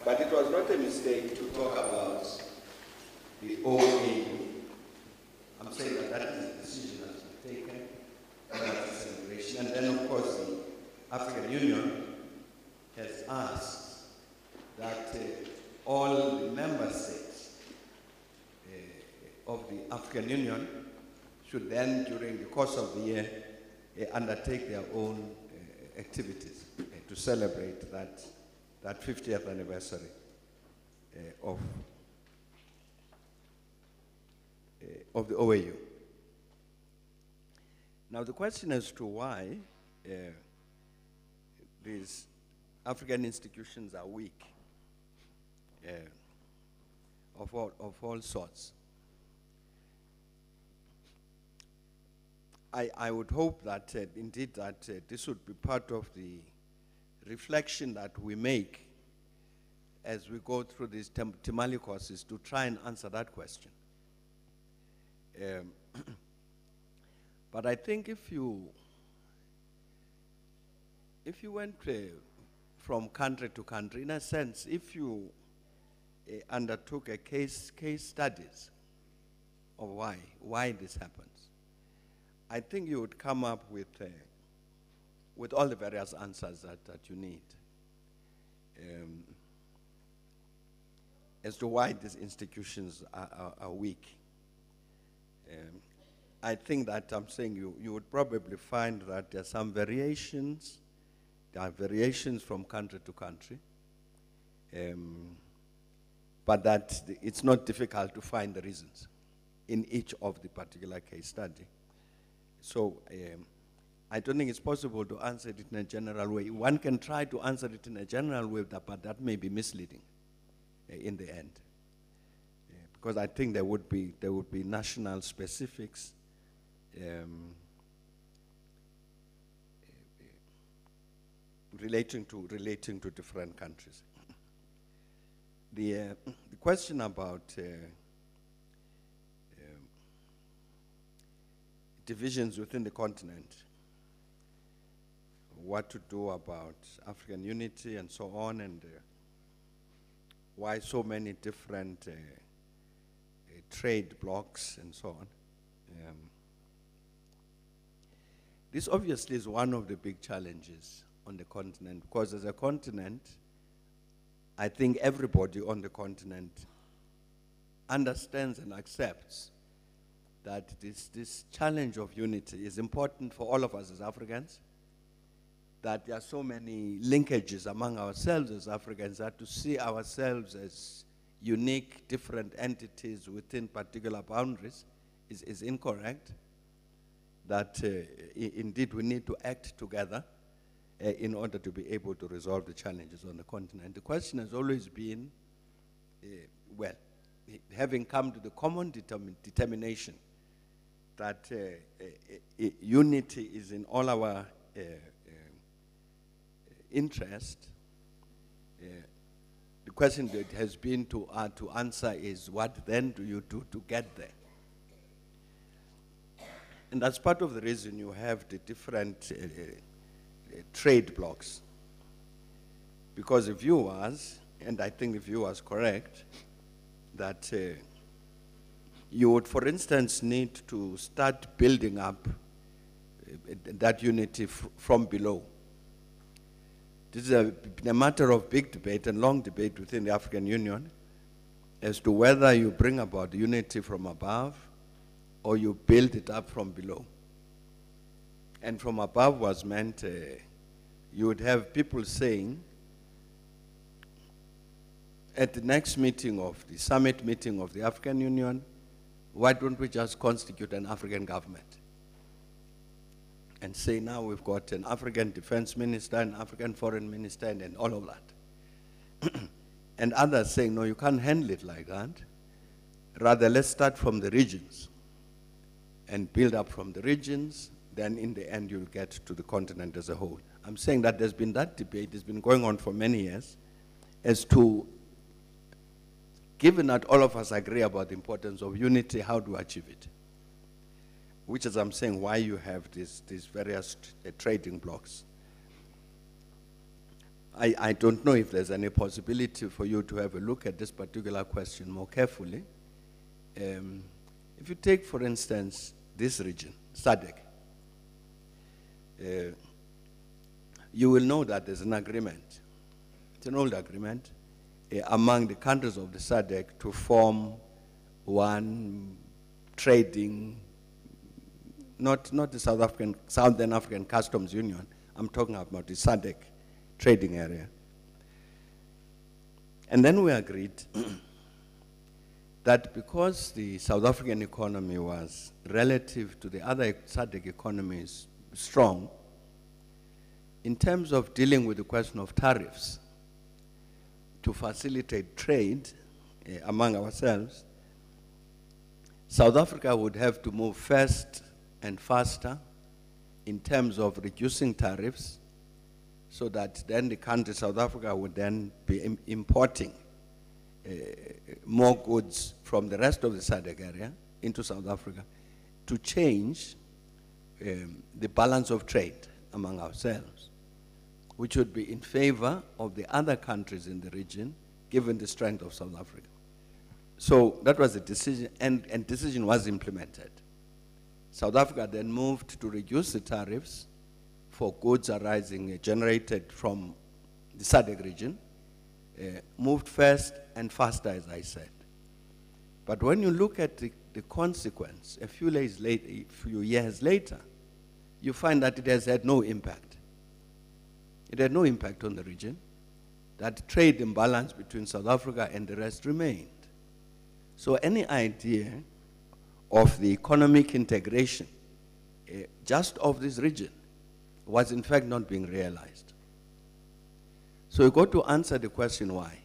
But it was not a mistake to talk about the OA. I'm saying that that is a decision that has been taken, and that's a celebration. And then, of course, the African Union has asked that all the member states of the African Union should then, during the course of the year, undertake their own activities to celebrate that 50th anniversary of the OAU. Now the question as to why these African institutions are weak of all sorts. I would hope that indeed that this would be part of the reflection that we make as we go through these TMALI courses to try and answer that question. But I think if you went from country to country, in a sense, if you undertook a case studies of why this happens, I think you would come up with all the various answers that you need as to why these institutions are weak. I think that I'm saying you would probably find that there are some variations. There are variations from country to country, but that it's not difficult to find the reasons in each of the particular case study. So I don't think it's possible to answer it in a general way. One can try to answer it in a general way, but that may be misleading in the end, because I think there would be national specifics. Relating to different countries. The question about divisions within the continent, what to do about African unity and so on, and why so many different trade blocs and so on. This obviously is one of the big challenges on the continent, because as a continent, I think everybody on the continent understands and accepts that this challenge of unity is important for all of us as Africans, that there are so many linkages among ourselves as Africans, that to see ourselves as unique, different entities within particular boundaries is incorrect, that indeed we need to act together in order to be able to resolve the challenges on the continent. The question has always been, well, having come to the common determination that unity is in all our interest, the question that has been to answer is, what then do you do to get there? And that's part of the reason you have the different trade blocs. Because the view was, and I think the view was correct, that you would, for instance, need to start building up that unity from below. This has been a matter of big debate and long debate within the African Union as to whether you bring about unity from above or you build it up from below. And from above was meant you would have people saying at the next meeting of the summit meeting of the African Union, why don't we just constitute an African government? And say now we've got an African defense minister, an African foreign minister, and all of that. And others saying, no, you can't handle it like that. Rather, let's start from the regions and build up from the regions. Then in the end, you'll get to the continent as a whole. I'm saying that there's been that debate, it's been going on for many years, as to, given that all of us agree about the importance of unity, how do we achieve it? Which is, I'm saying, why you have these various trading blocks. I don't know if there's any possibility for you to have a look at this particular question more carefully. If you take, for instance, this region, SADC, you will know that there's an agreement. It's an old agreement among the countries of the SADC to form one trading, not the Southern African Customs Union. I'm talking about the SADC trading area. And then we agreed that because the South African economy was relative to the other SADC economies strong, in terms of dealing with the question of tariffs, to facilitate trade among ourselves, South Africa would have to move first and faster in terms of reducing tariffs, so that then the country, South Africa, would then be importing more goods from the rest of the SADC area into South Africa to change the balance of trade among ourselves, which would be in favor of the other countries in the region, given the strength of South Africa. So that was the decision, and decision was implemented. South Africa then moved to reduce the tariffs for goods arising, generated from the SADC region, moved first and faster, as I said. But when you look at the consequence, a few years later, you find that it has had no impact. It had no impact on the region. That trade imbalance between South Africa and the rest remained. So any idea of the economic integration just of this region was in fact not being realized. So you got to answer the question why.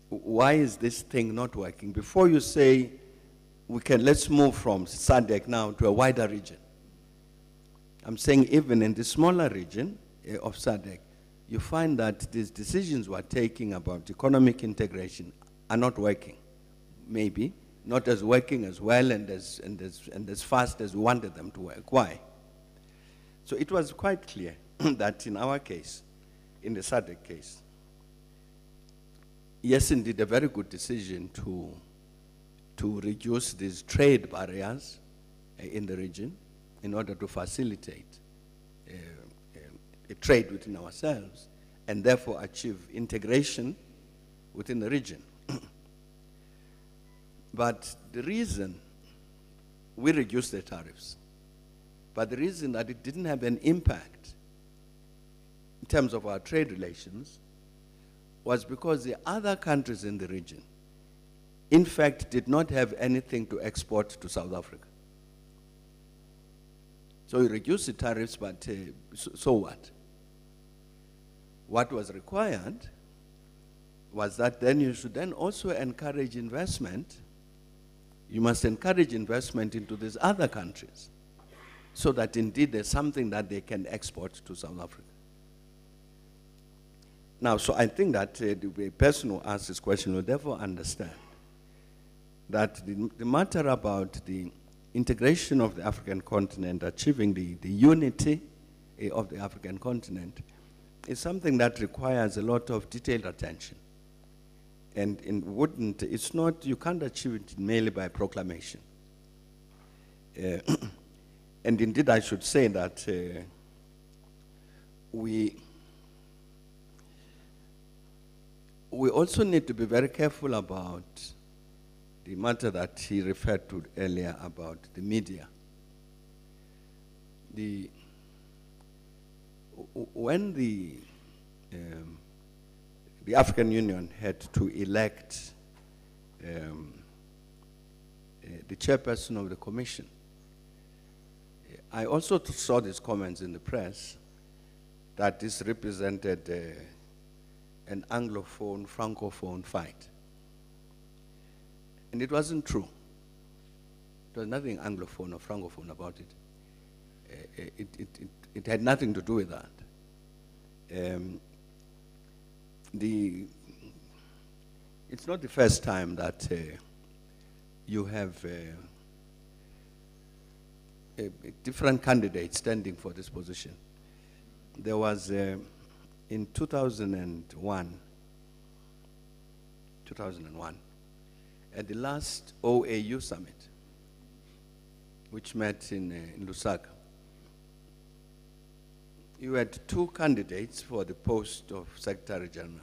Why is this thing not working? Before you say, let's move from SADC now to a wider region. I'm saying even in the smaller region of SADC, you find that these decisions we're taking about economic integration are not working. Maybe not as working as well and as fast as we wanted them to work. Why? So it was quite clear that in our case, in the SADC case, yes, indeed, a very good decision to reduce these trade barriers in the region in order to facilitate a trade within ourselves and therefore achieve integration within the region. But the reason we reduced the tariffs, but the reason that it didn't have an impact in terms of our trade relations was because the other countries in the region, in fact, did not have anything to export to South Africa. So we reduced the tariffs, but so what? What was required was that then you should then also encourage investment. You must encourage investment into these other countries so that indeed there's something that they can export to South Africa. Now, so I think that the person who asked this question will therefore understand that the matter about the integration of the African continent, achieving the unity of the African continent, is something that requires a lot of detailed attention. And it's not, you can't achieve it merely by proclamation. And indeed, I should say that also need to be very careful about the matter that he referred to earlier about the media. When the African Union had to elect the chairperson of the commission, I also saw these comments in the press that this represented an Anglophone, Francophone fight. And it wasn't true. There was nothing Anglophone or Francophone about it. It had nothing to do with that. It's not the first time that you have different candidates standing for this position. There was, in 2001, at the last OAU summit, which met in Lusaka, you had two candidates for the post of Secretary General.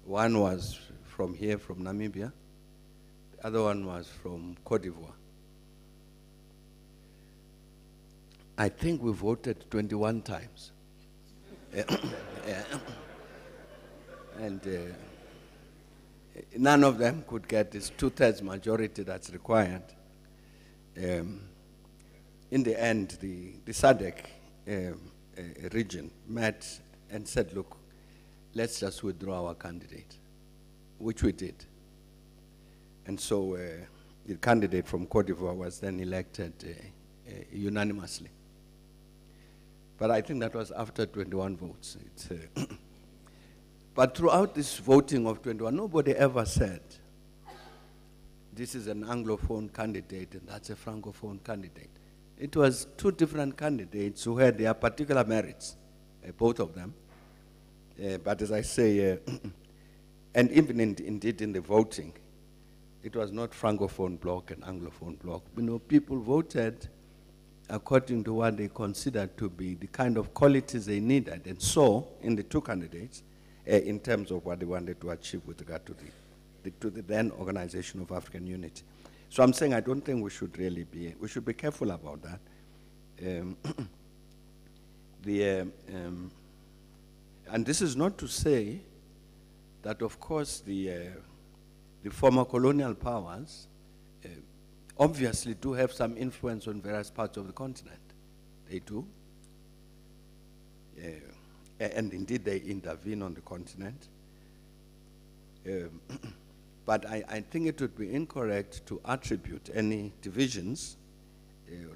One was from here, from Namibia. The other one was from Cote d'Ivoire. I think we voted 21 times. And none of them could get this 2/3 majority that's required. In the end, the SADC region met and said, look, let's just withdraw our candidate, which we did. And so the candidate from Cote d'Ivoire was then elected unanimously. But I think that was after 21 votes. But throughout this voting of 21, nobody ever said, this is an Anglophone candidate and that's a Francophone candidate. It was two different candidates who had their particular merits, both of them. But as I say, and even indeed in the voting, it was not Francophone bloc and Anglophone bloc. You know, people voted according to what they considered to be the kind of qualities they needed and saw in the two candidates in terms of what they wanted to achieve with regard to the then Organization of African Unity. So I'm saying I don't think we should really be, we should be careful about that. And this is not to say that, of course, the former colonial powers obviously do have some influence on various parts of the continent. They do. And indeed, they intervene on the continent. But I think it would be incorrect to attribute any divisions,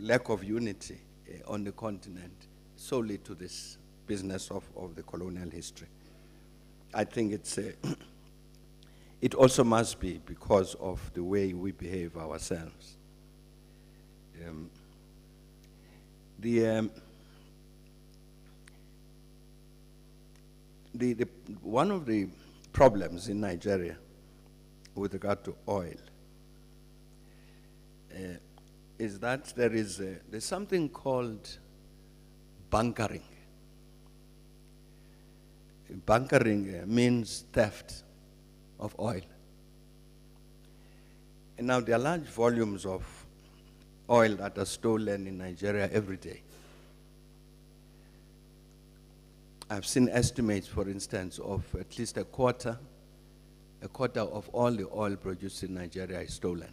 lack of unity on the continent solely to this business of the colonial history. I think it's it also must be because of the way we behave ourselves. One of the problems in Nigeria with regard to oil is that there's something called bunkering. Bunkering means theft of oil. And now there are large volumes of oil that are stolen in Nigeria every day. I've seen estimates, for instance, of at least a quarter of all the oil produced in Nigeria is stolen.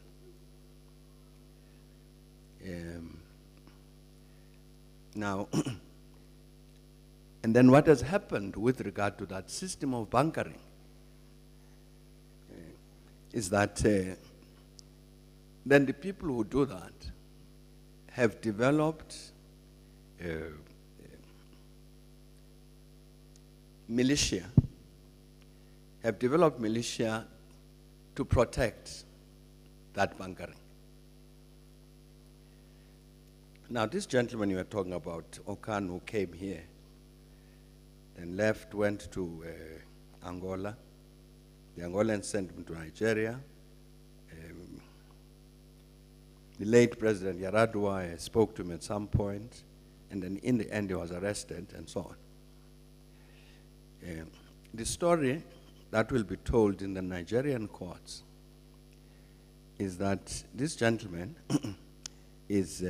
Now, and then what has happened with regard to that system of bunkering is that then the people who do that have developed militia to protect that bunkering. Now, this gentleman you were talking about, Okan, who came here and left, went to Angola. The Angolans sent him to Nigeria. The late President Yaradua spoke to him at some point, and then in the end he was arrested and so on. The story that will be told in the Nigerian courts is that this gentleman is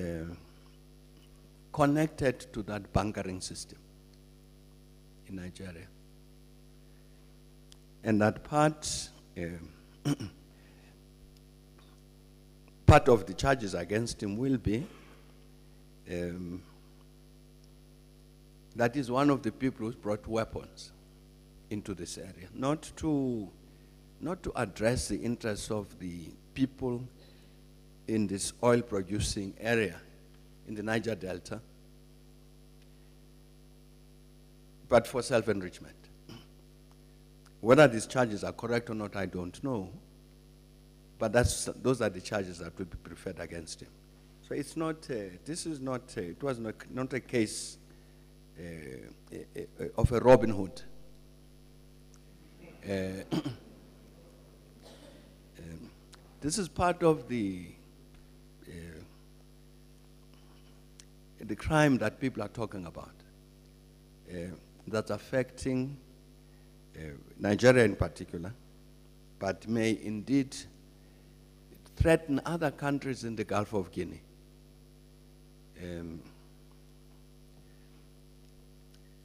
connected to that bunkering system in Nigeria. And that part of the charges against him will be that is one of the people who brought weapons into this area, not to address the interests of the people in this oil-producing area in the Niger Delta, but for self-enrichment. Whether these charges are correct or not, I don't know, but those are the charges that will be preferred against him. So it's not, this is not, it was not a case of a Robin Hood. This is part of the crime that people are talking about that's affecting Nigeria in particular, but may indeed threaten other countries in the Gulf of Guinea.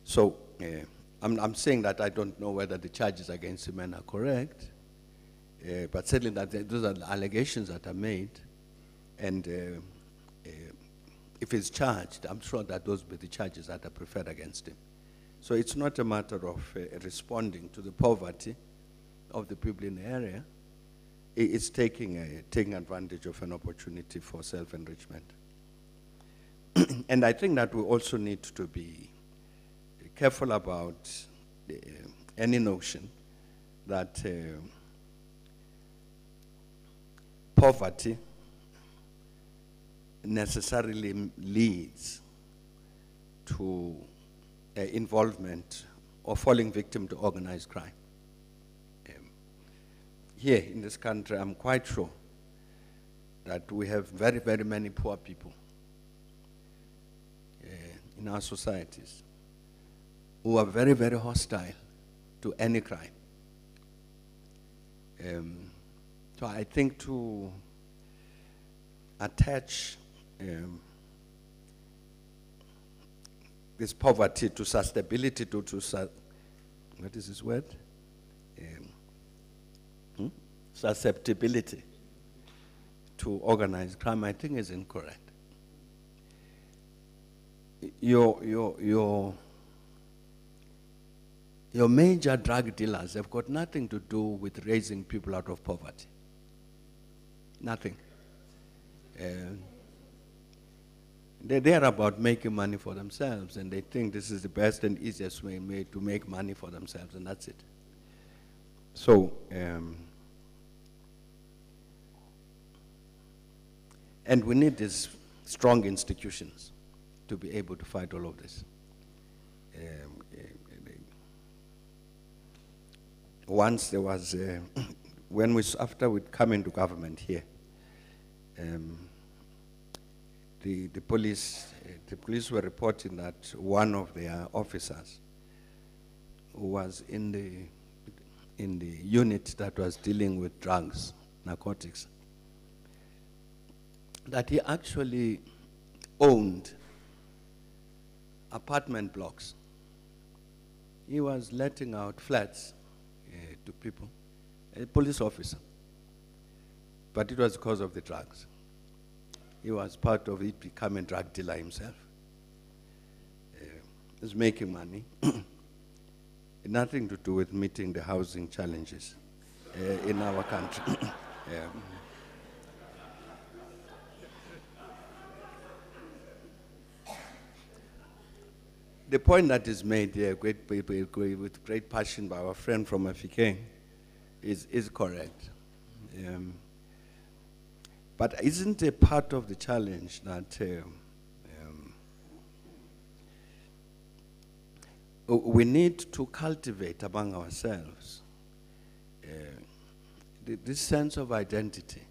So I'm saying that I don't know whether the charges against the men are correct, but certainly that those are the allegations that are made, and if he's charged, I'm sure that those will be the charges that are preferred against him. So it's not a matter of responding to the poverty of the people in the area. It's taking advantage of an opportunity for self-enrichment. And I think that we also need to be careful about any notion that poverty necessarily leads to involvement or falling victim to organized crime. Here in this country, I'm quite sure that we have very, very many poor people in our societies who are very, very hostile to any crime. So I think to attach this poverty to sustainability, what is this word? Susceptibility to organized crime, I think is incorrect. Your major drug dealers have got nothing to do with raising people out of poverty. Nothing. They're about making money for themselves, and they think this is the best and easiest way to make money for themselves, and that's it. So, and we need these strong institutions to be able to fight all of this. Once there was, after we'd come into government here, the police were reporting that one of their officers who was in the unit that was dealing with drugs, narcotics, that he actually owned apartment blocks. He was letting out flats to people, a police officer. But it was because of the drugs. He was part of it, becoming a drug dealer himself. He was making money. Nothing to do with meeting the housing challenges in our country. The point that is made here with great passion by our friend from Afike is correct. But isn't a part of the challenge that we need to cultivate among ourselves this sense of identity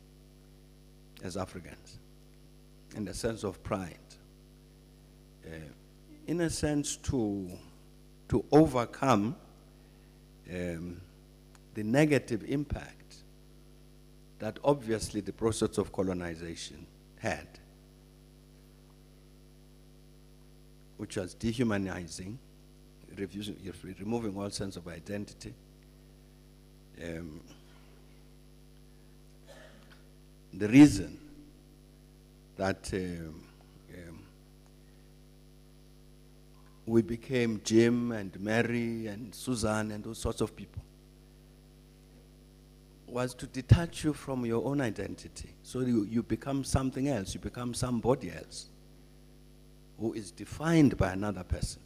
as Africans and a sense of pride, in a sense to overcome the negative impact that obviously the process of colonization had, which was dehumanizing, removing all sense of identity. The reason that we became Jim and Mary and Susan and those sorts of people was to detach you from your own identity. So you become something else, you become somebody else who is defined by another person.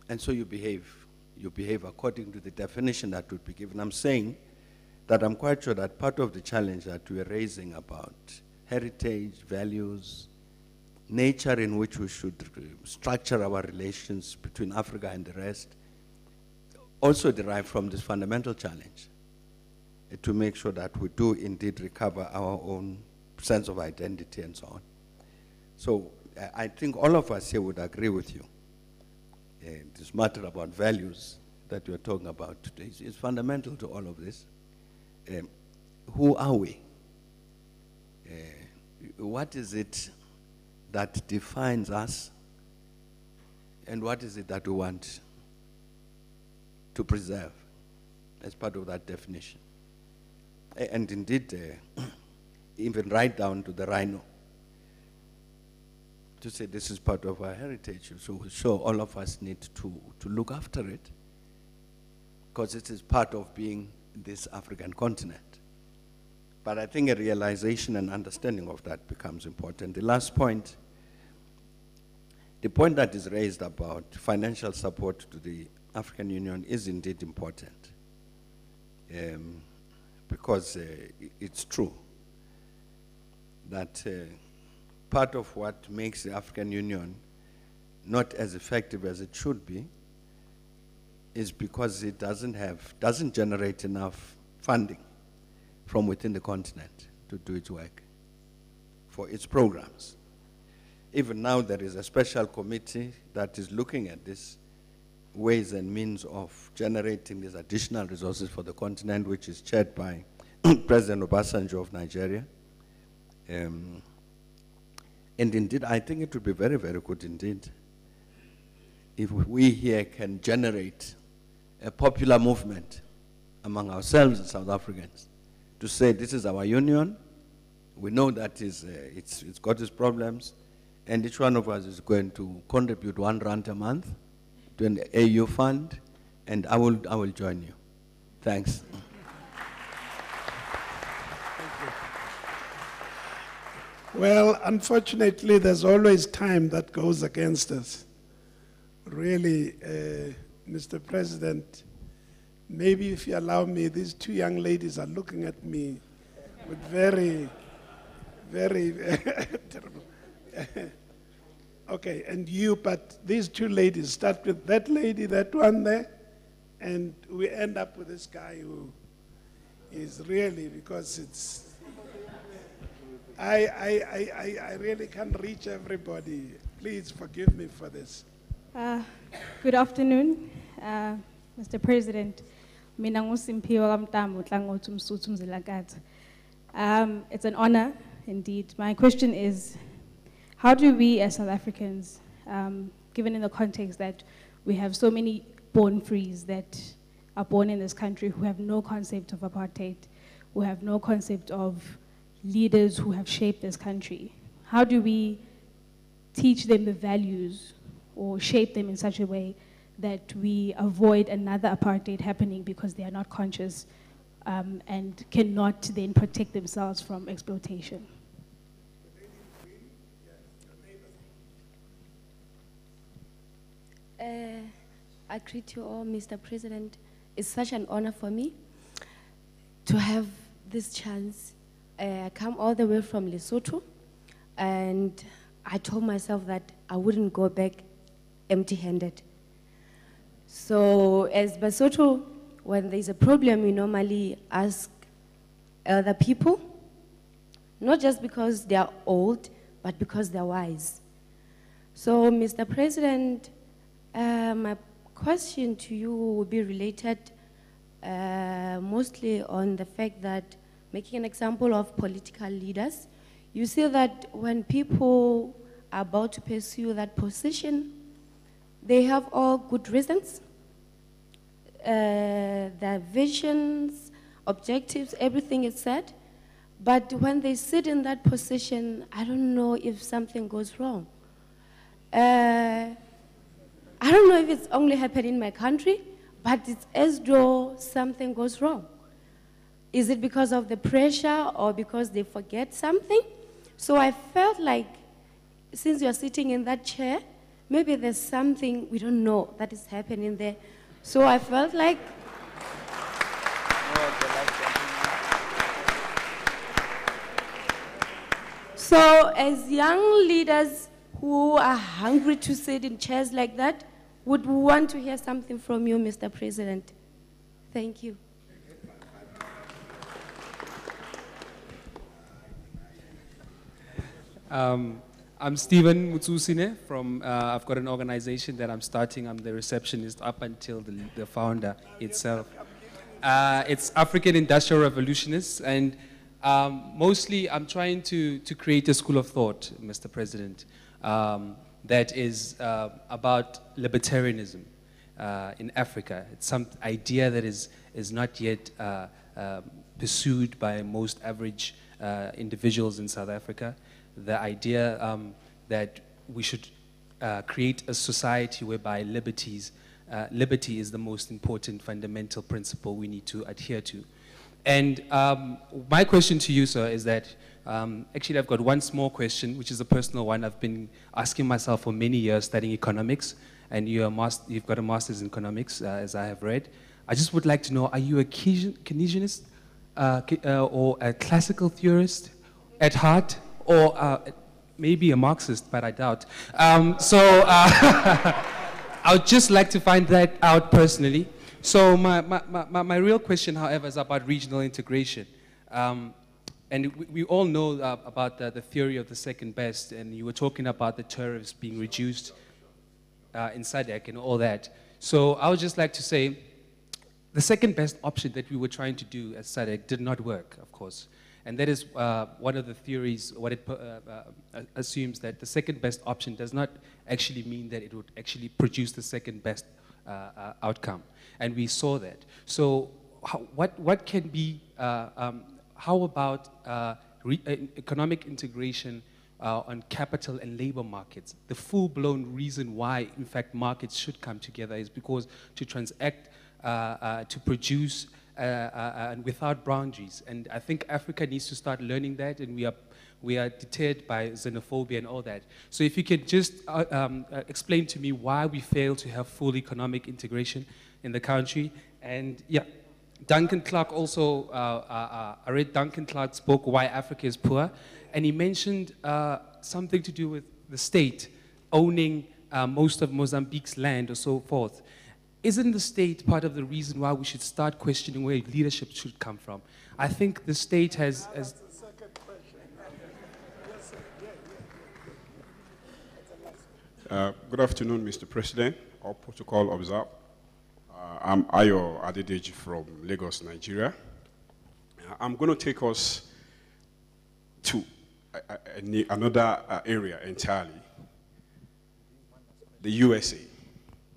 And so you behave according to the definition that would be given. I'm saying that I'm quite sure that part of the challenge that we are raising about heritage, values, nature in which we should structure our relations between Africa and the rest, also derive from this fundamental challenge to make sure that we do indeed recover our own sense of identity and so on. So I think all of us here would agree with you. This matter about values that we're talking about today is fundamental to all of this. Who are we? What is it that defines us? And what is it that we want to preserve as part of that definition? And indeed, even right down to the rhino, to say this is part of our heritage. So all of us need to look after it, because it is part of being this African continent. But I think a realization and understanding of that becomes important. The last point, the point that is raised about financial support to the African Union is indeed important, because it's true that part of what makes the African Union not as effective as it should be is because it doesn't generate enough funding from within the continent to do its work for its programs. Even now there is a special committee that is looking at this ways and means of generating these additional resources for the continent, which is chaired by President Obasanjo of Nigeria. And indeed, I think it would be very, very good indeed if we here can generate a popular movement among ourselves as South Africans to say this is our union, we know that it's got its problems, and each one of us is going to contribute R1 a month to an AU fund, and I will join you. Thanks.
Well, unfortunately, there's always time that goes against us. Really, Mr. President, maybe if you allow me, these two young ladies are looking at me with very, very terrible. Okay, and you, but these two ladies, start with that lady, that one there, and we end up with this guy who is really, because it's, I really can't reach everybody. Please forgive me for this.
Good afternoon, Mr. President. Mina nguSimphiwe kaMtambo Nhlangothi uMsuthu Mzilakati. It's an honor, indeed. My question is, how do we as South Africans, given in the context that we have so many born frees that are born in this country who have no concept of apartheid, who have no concept of leaders who have shaped this country, how do we teach them the values or shape them in such a way that we avoid another apartheid happening because they are not conscious and cannot then protect themselves from exploitation?
I greet you all, Mr. President. It's such an honor for me to have this chance. I come all the way from Lesotho, and I told myself that I wouldn't go back empty-handed. So as Basotho, when there's a problem, we normally ask other people, not just because they are old, but because they're wise. So, Mr. President, my question to you will be related mostly on the fact that, making an example of political leaders, you see that when people are about to pursue that position, they have all good reasons. Their visions, objectives, everything is set. But when they sit in that position, I don't know if something goes wrong. I don't know if it's only happening in my country, but it's as though something goes wrong. Is it because of the pressure or because they forget something? So I felt like, since you're sitting in that chair, maybe there's something we don't know that is happening there. So I felt like, so as young leaders who are hungry to sit in chairs like that, would want to hear something from you, Mr. President. Thank you.
I'm Stephen Mutsusine from, I've got an organization that I'm starting. I'm the receptionist up until the founder itself. It's African Industrial Revolutionists, and mostly I'm trying to create a school of thought, Mr. President, that is about libertarianism in Africa. It's some idea that is not yet pursued by most average individuals in South Africa. The idea that we should create a society whereby liberty is the most important fundamental principle we need to adhere to. And my question to you, sir, is that actually I've got one small question, which is a personal one. I've been asking myself for many years studying economics, and you've got a master's in economics, as I have read. I just would like to know, are you a Keynesianist or a classical theorist at heart? Or maybe a Marxist, but I doubt. I would just like to find that out personally. So my real question, however, is about regional integration. And we all know about the theory of the second best, and you were talking about the tariffs being reduced in SADC and all that. So I would just like to say, the second best option that we were trying to do as SADC did not work, of course. And that is one of the theories, what it assumes that the second best option does not actually mean that it would actually produce the second best outcome. And we saw that. So what can be, how about economic integration on capital and labor markets? The full-blown reason why, in fact, markets should come together is because to transact, to produce, and without boundaries. And I think Africa needs to start learning that, and we are deterred by xenophobia and all that. So if you could just explain to me why we fail to have full economic integration in the country. And yeah, Duncan Clark also, I read Duncan Clark's book, Why Africa is Poor, and he mentioned something to do with the state owning most of Mozambique's land or so forth. Isn't the state part of the reason why we should start questioning where leadership should come from? I think the state has
Good afternoon, Mr. President. All protocol observed. I'm Ayo Adedeji from Lagos, Nigeria. I'm going to take us to another area entirely, the USA.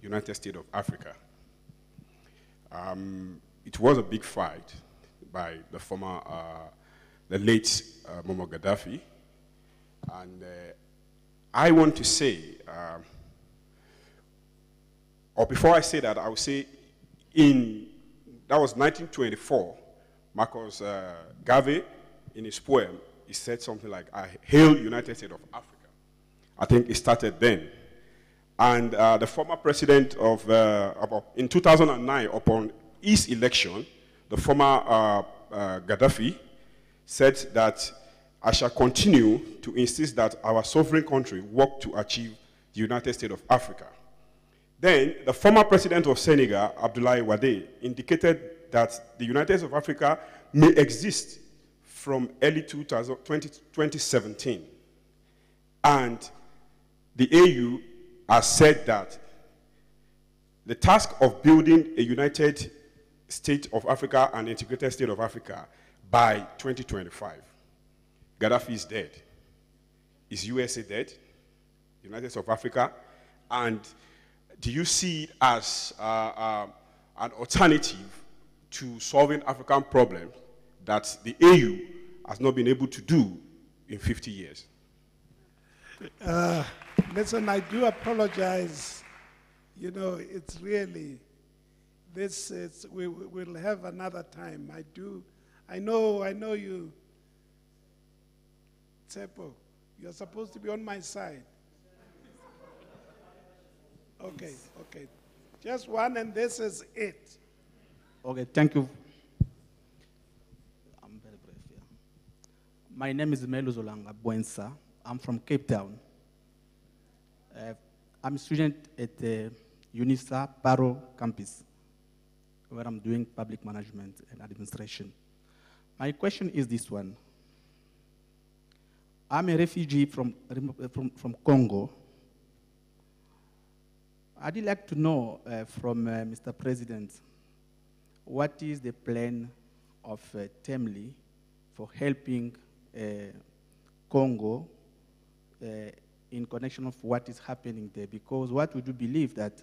United States of Africa. It was a big fight by the former, the late Muammar Gaddafi. And I want to say, or before I say that, I would say that was 1924, Marcus Garvey, in his poem, he said something like, I hail United States of Africa. I think it started then. And the former president of, in 2009, upon his election, the former Gaddafi said that I shall continue to insist that our sovereign country work to achieve the United States of Africa. Then the former president of Senegal, Abdoulaye Wade, indicated that the United States of Africa may exist from early 2017. And the AU has said that the task of building a united state of Africa and integrated state of Africa by 2025. Gaddafi is dead. Is USA dead? United States of Africa? And do you see it as an alternative to solving African problems that the AU has not been able to do in 50 years?
Listen, I do apologize. You know, it's really, we'll have another time. I know you, Tsepo, you're supposed to be on my side. Okay. Just one, and this is it.
Okay, thank you. I'm very brief here. My name is Melu Zolanga Buensa. I'm from Cape Town. I'm a student at the UNISA Paro campus, where I'm doing public management and administration. My question is this one. I'm a refugee from Congo. I'd like to know from Mr. President, what is the plan of TMALI for helping Congo in connection of what is happening there? Because what would you believe that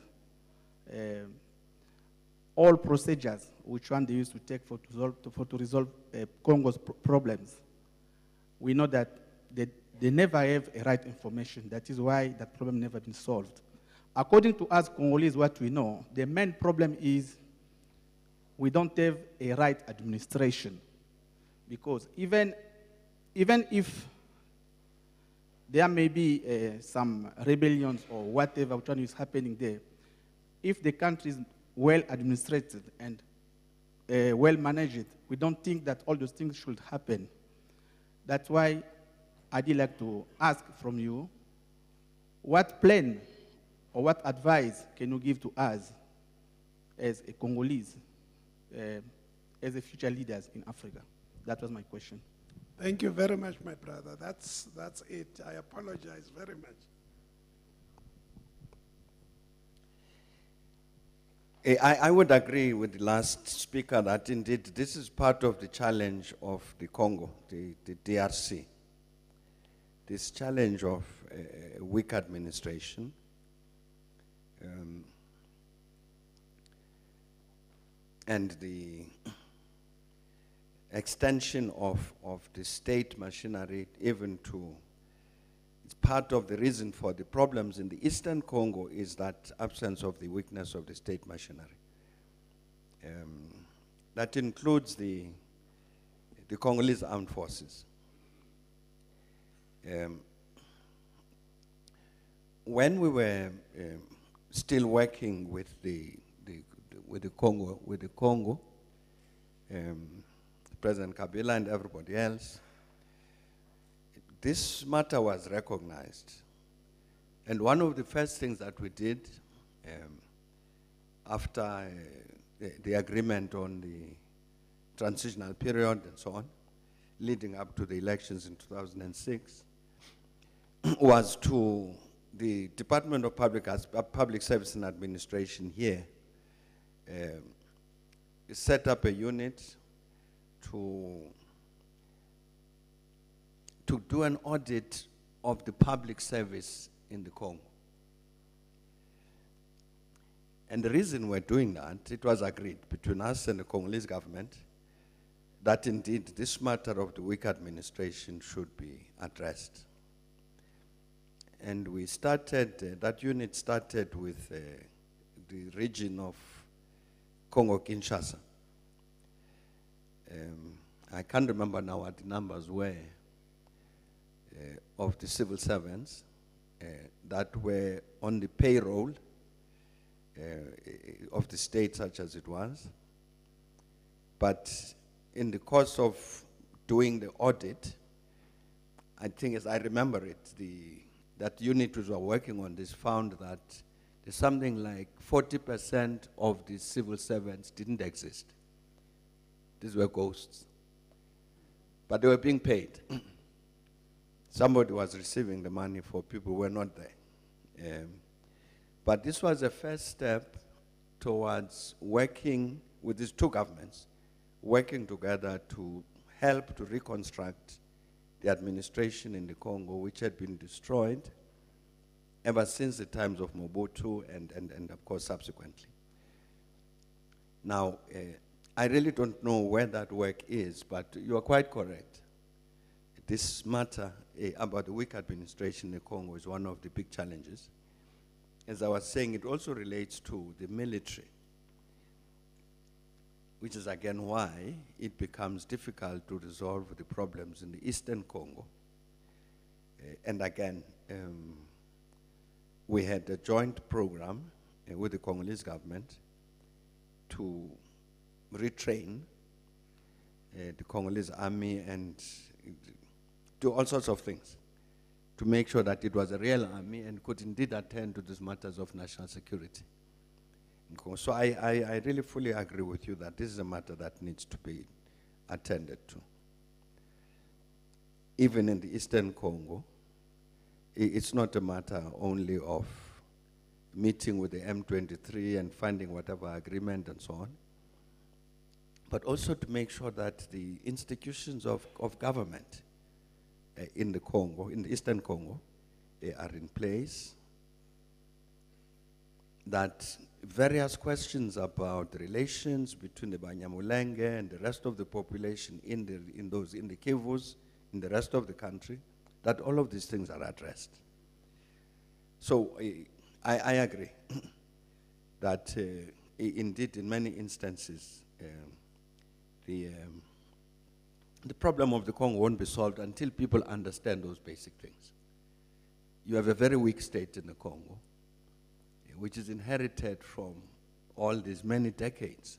all procedures which one they used to take to resolve Congo's problems, we know that they never have a right information. That is why that problem never been solved. According to us Congolese, what we know, the main problem is we don't have a right administration. Because even if there may be some rebellions or whatever which one is happening there, if the country is well administrated and well managed, we don't think that all those things should happen. That's why I'd like to ask from you, what plan or what advice can you give to us as a Congolese, as a future leaders in Africa? That was my question.
Thank you very much, my brother. That's it. I apologize very much.
I would agree with the last speaker that indeed this is part of the challenge of the Congo, the DRC. This challenge of weak administration. And the extension of the state machinery even to, it's part of the reason for the problems in the Eastern Congo is that absence of the weakness of the state machinery. That includes the Congolese armed forces. When we were still working with the Congo, President Kabila and everybody else, this matter was recognized. And one of the first things that we did after the agreement on the transitional period and so on, leading up to the elections in 2006, was to the Department of Public Service and Administration here set up a unit to do an audit of the public service in the Congo. And the reason we're doing that, it was agreed between us and the Congolese government that indeed this matter of the weak administration should be addressed. And we started, that unit started with the region of Congo-Kinshasa. I can't remember now what the numbers were of the civil servants that were on the payroll of the state, such as it was. But in the course of doing the audit, I think as I remember it, that unit which were working on this found that there's something like 40% of the civil servants didn't exist. These were ghosts. But they were being paid. Somebody was receiving the money for people who were not there. But this was a first step towards working with these two governments, working together to help to reconstruct the administration in the Congo, which had been destroyed ever since the times of Mobutu and of course subsequently. Now, I really don't know where that work is, but you are quite correct. This matter about the weak administration in the Congo is one of the big challenges. As I was saying, it also relates to the military, which is again why it becomes difficult to resolve the problems in the Eastern Congo. And again, we had a joint program with the Congolese government to retrain the Congolese army and do all sorts of things to make sure that it was a real army and could indeed attend to these matters of national security. So I really fully agree with you that this is a matter that needs to be attended to. Even in the Eastern Congo, it's not a matter only of meeting with the M23 and finding whatever agreement and so on, but also to make sure that the institutions of government in the Congo, in the Eastern Congo, they are in place, that various questions about the relations between the Banyamulenge and the rest of the population in the Kivus, in the rest of the country, that all of these things are addressed. So I agree that indeed in many instances the problem of the Congo won't be solved until people understand those basic things. You have a very weak state in the Congo, which is inherited from all these many decades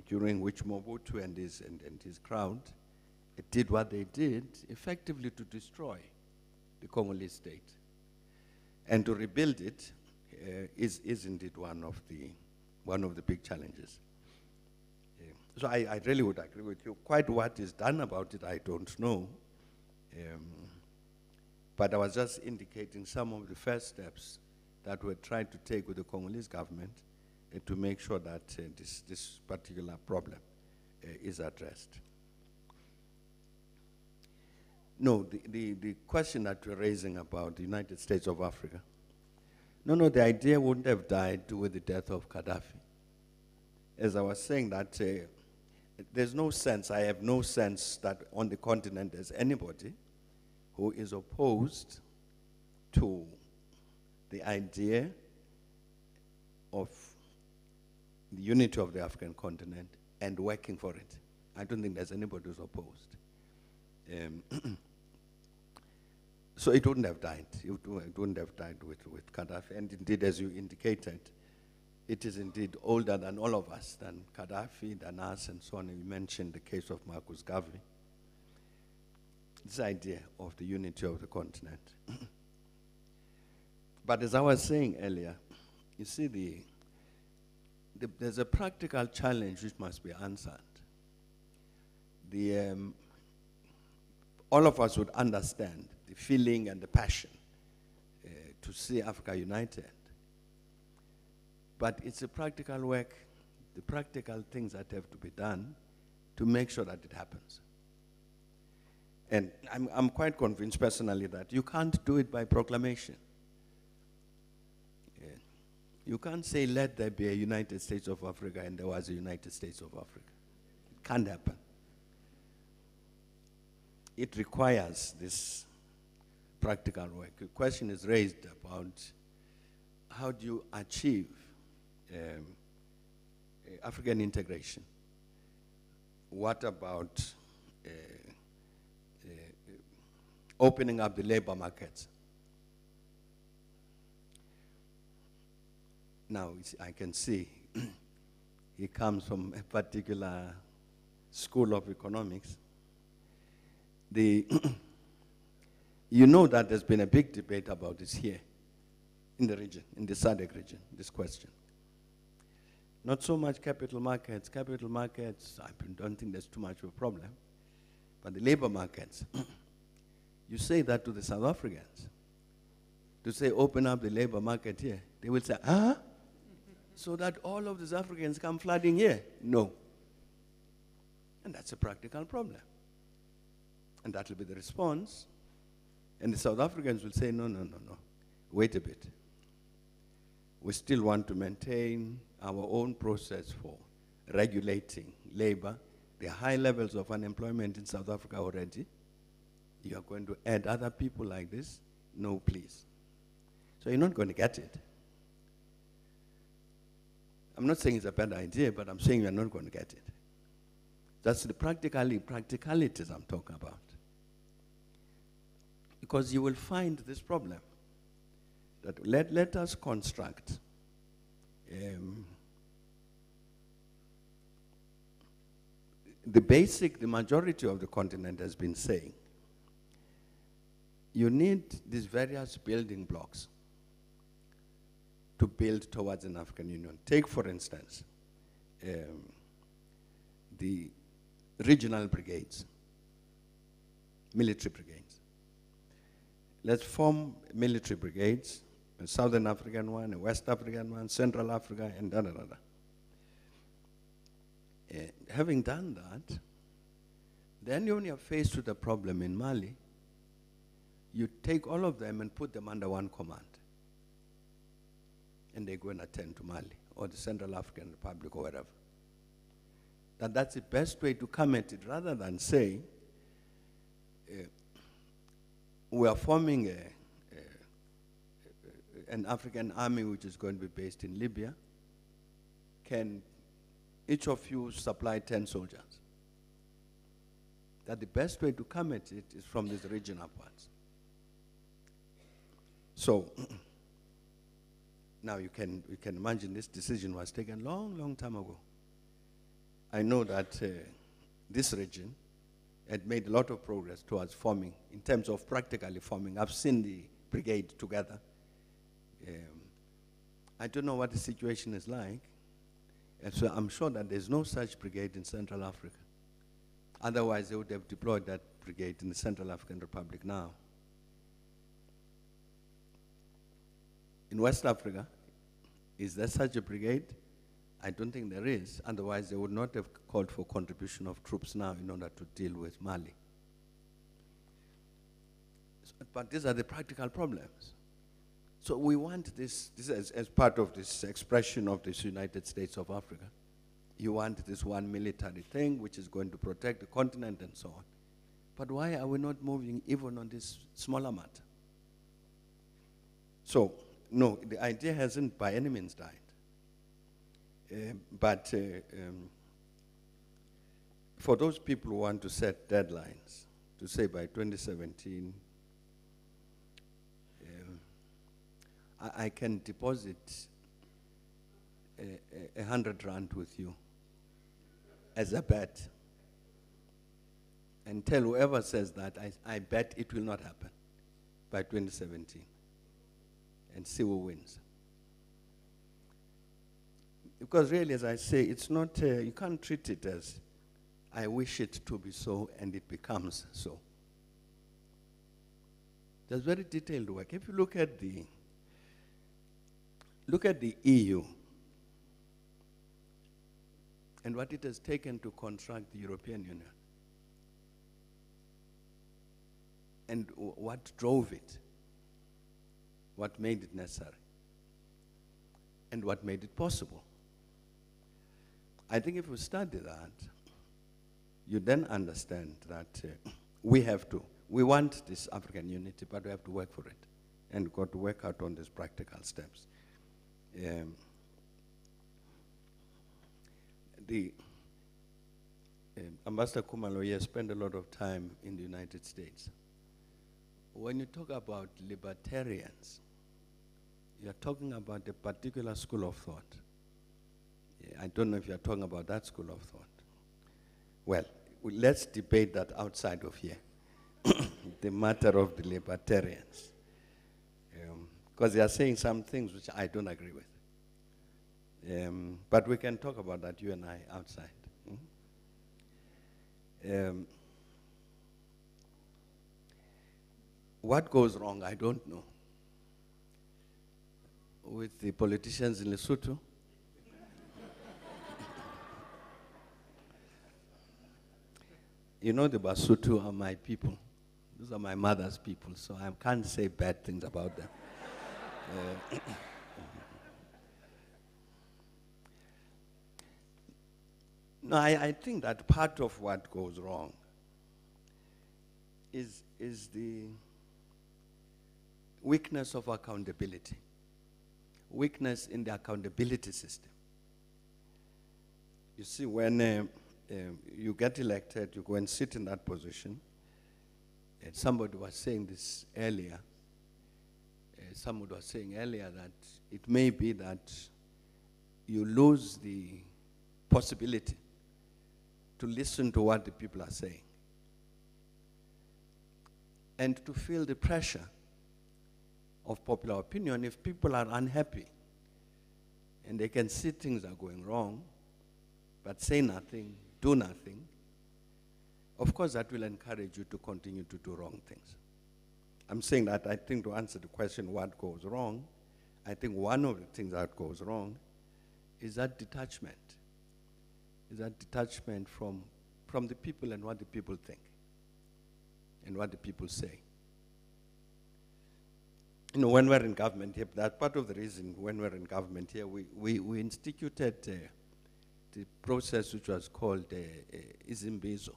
during which Mobutu and his crowd did what they did, effectively to destroy the Congolese state. And to rebuild it is indeed one of the big challenges. So I really would agree with you. Quite what is done about it, I don't know. But I was just indicating some of the first steps that we're trying to take with the Congolese government to make sure that this particular problem is addressed. No, the question that we're raising about the United States of Africa, no, the idea wouldn't have died with the death of Gaddafi. As I was saying that there's no sense, I have no sense that on the continent there's anybody who is opposed to the idea of the unity of the African continent and working for it. I don't think there's anybody who's opposed. So it wouldn't have died. It wouldn't have died with Gaddafi. And indeed, as you indicated, it is indeed older than all of us, than Gaddafi, than us, and so on. And you mentioned the case of Marcus Garvey. This idea of the unity of the continent. But as I was saying earlier, you see, there's a practical challenge which must be answered. All of us would understand the feeling and the passion to see Africa united. But it's a practical work, the practical things that have to be done to make sure that it happens. And I'm quite convinced personally that you can't do it by proclamation. You can't say, let there be a United States of Africa and there was a United States of Africa. It can't happen. It requires this practical work. The question is raised about how do you achieve African integration? What about opening up the labor markets? Now, I can see he comes from a particular school of economics. You know that there's been a big debate about this here in the region, in the SADC region, this question. Not so much capital markets. Capital markets, I don't think there's too much of a problem. But the labor markets, you say that to the South Africans, to say open up the labor market here, they will say, huh? so that all of these Africans come flooding here? No. And that's a practical problem. And that will be the response. And the South Africans will say, no, no, no, no. Wait a bit. We still want to maintain our own process for regulating labor. There are high levels of unemployment in South Africa already. You are going to add other people like this? No, please. So you're not going to get it. I'm not saying it's a bad idea, but I'm saying you're not going to get it. That's the practicalities I'm talking about. Because you will find this problem. That let us construct the majority of the continent has been saying, you need these various building blocks to build towards an African Union. Take, for instance, the regional brigades, military brigades. Let's form military brigades, a Southern African one, a West African one, Central Africa, and da-da-da-da. Having done that, then when you're faced with a problem in Mali, you take all of them and put them under one command. And they go and attend to Mali or the Central African Republic or wherever. That's the best way to come at it, rather than say, we are forming an African army which is going to be based in Libya. Can each of you supply 10 soldiers? That the best way to come at it is from this region upwards. So now you can imagine this decision was taken long, long time ago. I know that this region had made a lot of progress towards forming, in terms of practically forming. I've seen the brigade together. I don't know what the situation is like. And so I'm sure that there's no such brigade in Central Africa. Otherwise, they would have deployed that brigade in the Central African Republic now. In West Africa, is there such a brigade? I don't think there is. Otherwise, they would not have called for contribution of troops now in order to deal with Mali. But these are the practical problems. So we want this as part of this expression of this United States of Africa. You want this one military thing which is going to protect the continent and so on. But why are we not moving even on this smaller matter? So, no, the idea hasn't by any means died. But for those people who want to set deadlines, to say by 2017, I can deposit 100 rand with you as a bet, and tell whoever says that, I bet it will not happen by 2017, and see who wins. Because really, as I say, it's not, you can't treat it as, I wish it to be so, and it becomes so. There's very detailed work. If you look at the EU and what it has taken to construct the European Union, and what drove it, what made it necessary, and what made it possible. I think if we study that, you then understand that we want this African unity, but we have to work for it, and we've got to work out on these practical steps. Ambassador Khumalo here spent a lot of time in the United States. When you talk about libertarians, you're talking about a particular school of thought. I don't know if you're talking about that school of thought. Well, let's debate that outside of here. The matter of the libertarians. Because they are saying some things which I don't agree with. But we can talk about that, you and I, outside. What goes wrong, I don't know. With the politicians in Lesotho, you know the Basotho are my people. Those are my mother's people, so I can't say bad things about them. No, I think that part of what goes wrong is the weakness of accountability, weakness in the accountability system. You see, when you get elected, you go and sit in that position, and somebody was saying this earlier, somebody was saying earlier that it may be that you lose the possibility to listen to what the people are saying and to feel the pressure of popular opinion. If people are unhappy and they can see things are going wrong but say nothing, do nothing, of course that will encourage you to continue to do wrong things. I'm saying that I think to answer the question what goes wrong, I think one of the things that goes wrong is that detachment. Is that detachment from the people and what the people think and what the people say. You know, when we're in government here, that's part of the reason when we're in government here, we instituted the process which was called Izimbizo.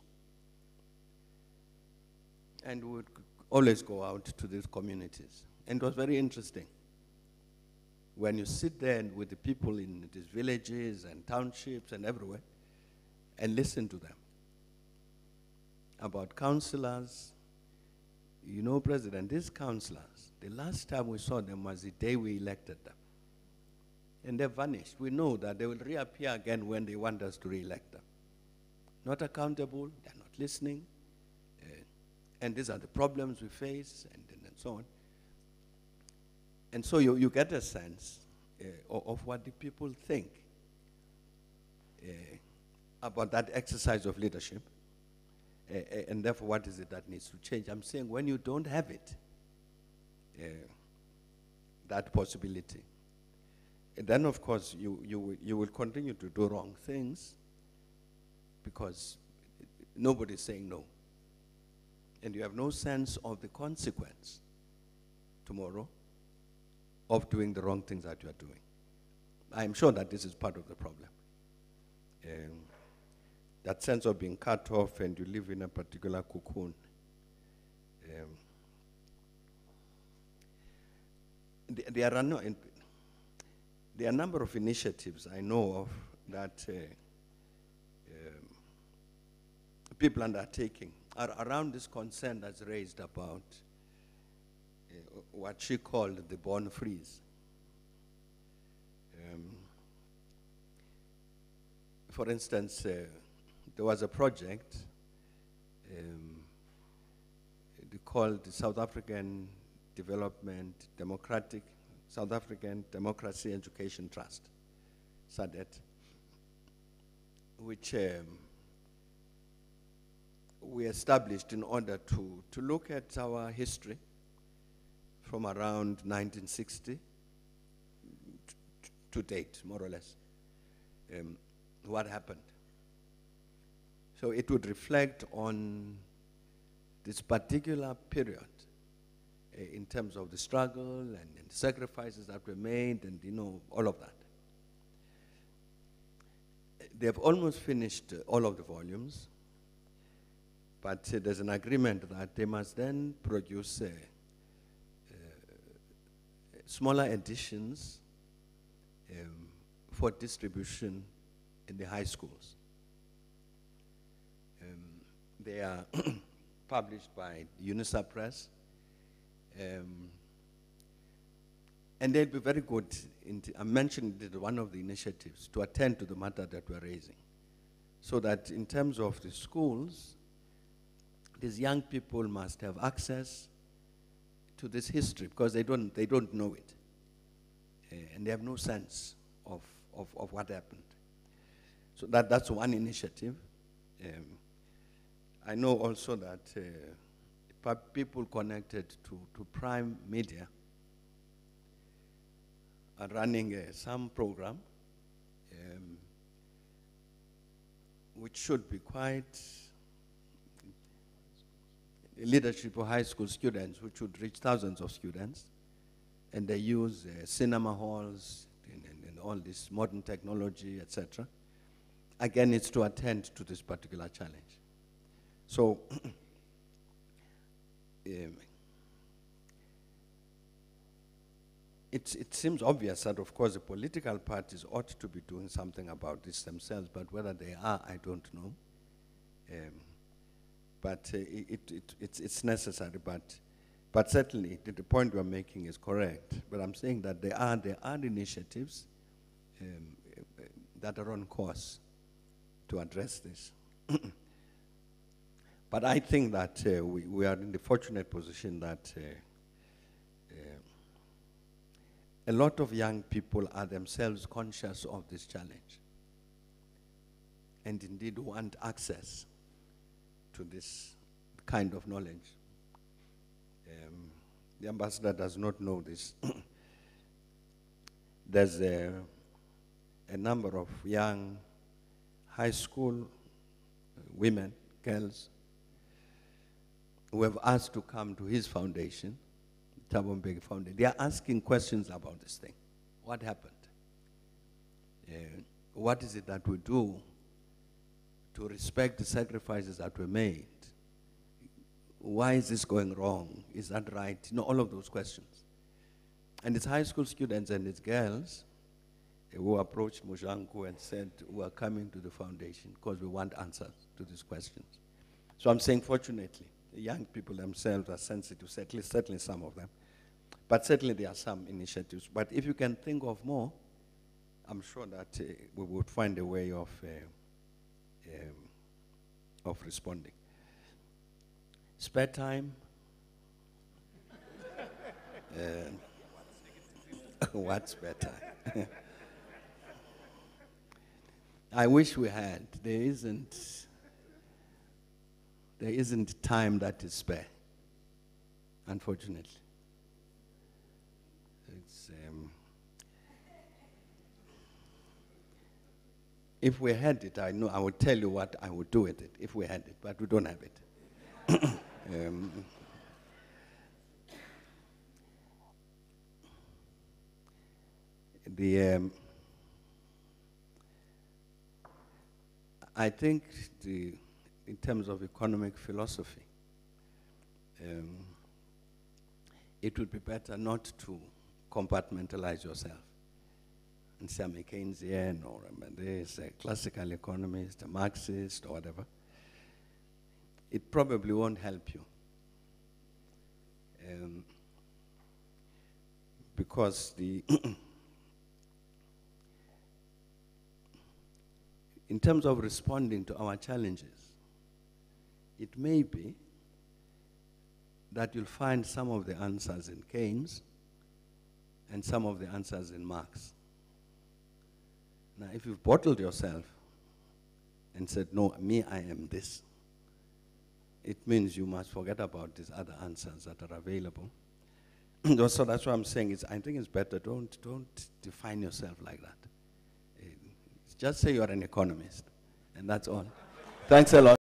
And we would always go out to these communities. And it was very interesting. When you sit there and with the people in these villages and townships and everywhere, and listen to them about councillors. You know, President, these councillors, the last time we saw them was the day we elected them. And they vanished. We know that they will reappear again when they want us to re-elect them. Not accountable, they're not listening, and these are the problems we face, and so on. And so you get a sense of what the people think about that exercise of leadership, and therefore what is it that needs to change. I'm saying when you don't have it, that possibility, and then of course you will continue to do wrong things because nobody's saying no. And you have no sense of the consequence tomorrow of doing the wrong things that you are doing. I'm sure that this is part of the problem. That sense of being cut off and you live in a particular cocoon. There are a number of initiatives I know of that people undertaking are around this concern that's raised about what she called the born freeze. For instance, there was a project called the South African Democracy Education Trust, SADET, which we established in order to look at our history from around 1960 to date, more or less, what happened. So it would reflect on this particular period in terms of the struggle and the sacrifices that were made and, you know, all of that. They have almost finished all of the volumes, but there's an agreement that they must then produce smaller editions for distribution in the high schools. They are published by UNISA Press, and they'll be very good. I mentioned one of the initiatives to attend to the matter that we're raising, so that in terms of the schools, these young people must have access to this history because they don't know it, and they have no sense of what happened. So that's one initiative. I know also that people connected to Prime Media are running some program which should be quite leadership of high school students, which would reach thousands of students, and they use cinema halls and all this modern technology, etc. Again, it's to attend to this particular challenge. So, it seems obvious that, of course, the political parties ought to be doing something about this themselves, but whether they are, I don't know. But it's necessary, but certainly the point you're making is correct. But I'm saying that there are initiatives that are on course to address this. But I think that we are in the fortunate position that a lot of young people are themselves conscious of this challenge and indeed want access to this kind of knowledge. The ambassador does not know this. There's a number of young high school women, girls, who have asked to come to his foundation, Thabo Mbeki Foundation. They are asking questions about this thing. What happened? What is it that we do to respect the sacrifices that were made? Why is this going wrong? Is that right? You know, all of those questions. And it's high school students and it's girls who approached Mujanku and said, we are coming to the foundation because we want answers to these questions. So I'm saying, fortunately, the young people themselves are sensitive, certainly some of them. But certainly there are some initiatives. But if you can think of more, I'm sure that we would find a way of responding. Spare time? What spare time? I wish we had. There isn't time that is spare, unfortunately. It's, if we had it, I know I would tell you what I would do with it if we had it, but we don't have it. I think in terms of economic philosophy, it would be better not to compartmentalize yourself and say I'm a Keynesian or there's a classical economist, a Marxist or whatever. It probably won't help you. Because in terms of responding to our challenges, it may be that you'll find some of the answers in Keynes and some of the answers in Marx. Now, if you've bottled yourself and said, no, me, I am this, it means you must forget about these other answers that are available. So that's what I'm saying. I think it's better, don't define yourself like that. Just say you're an economist, and that's all. Thanks a lot.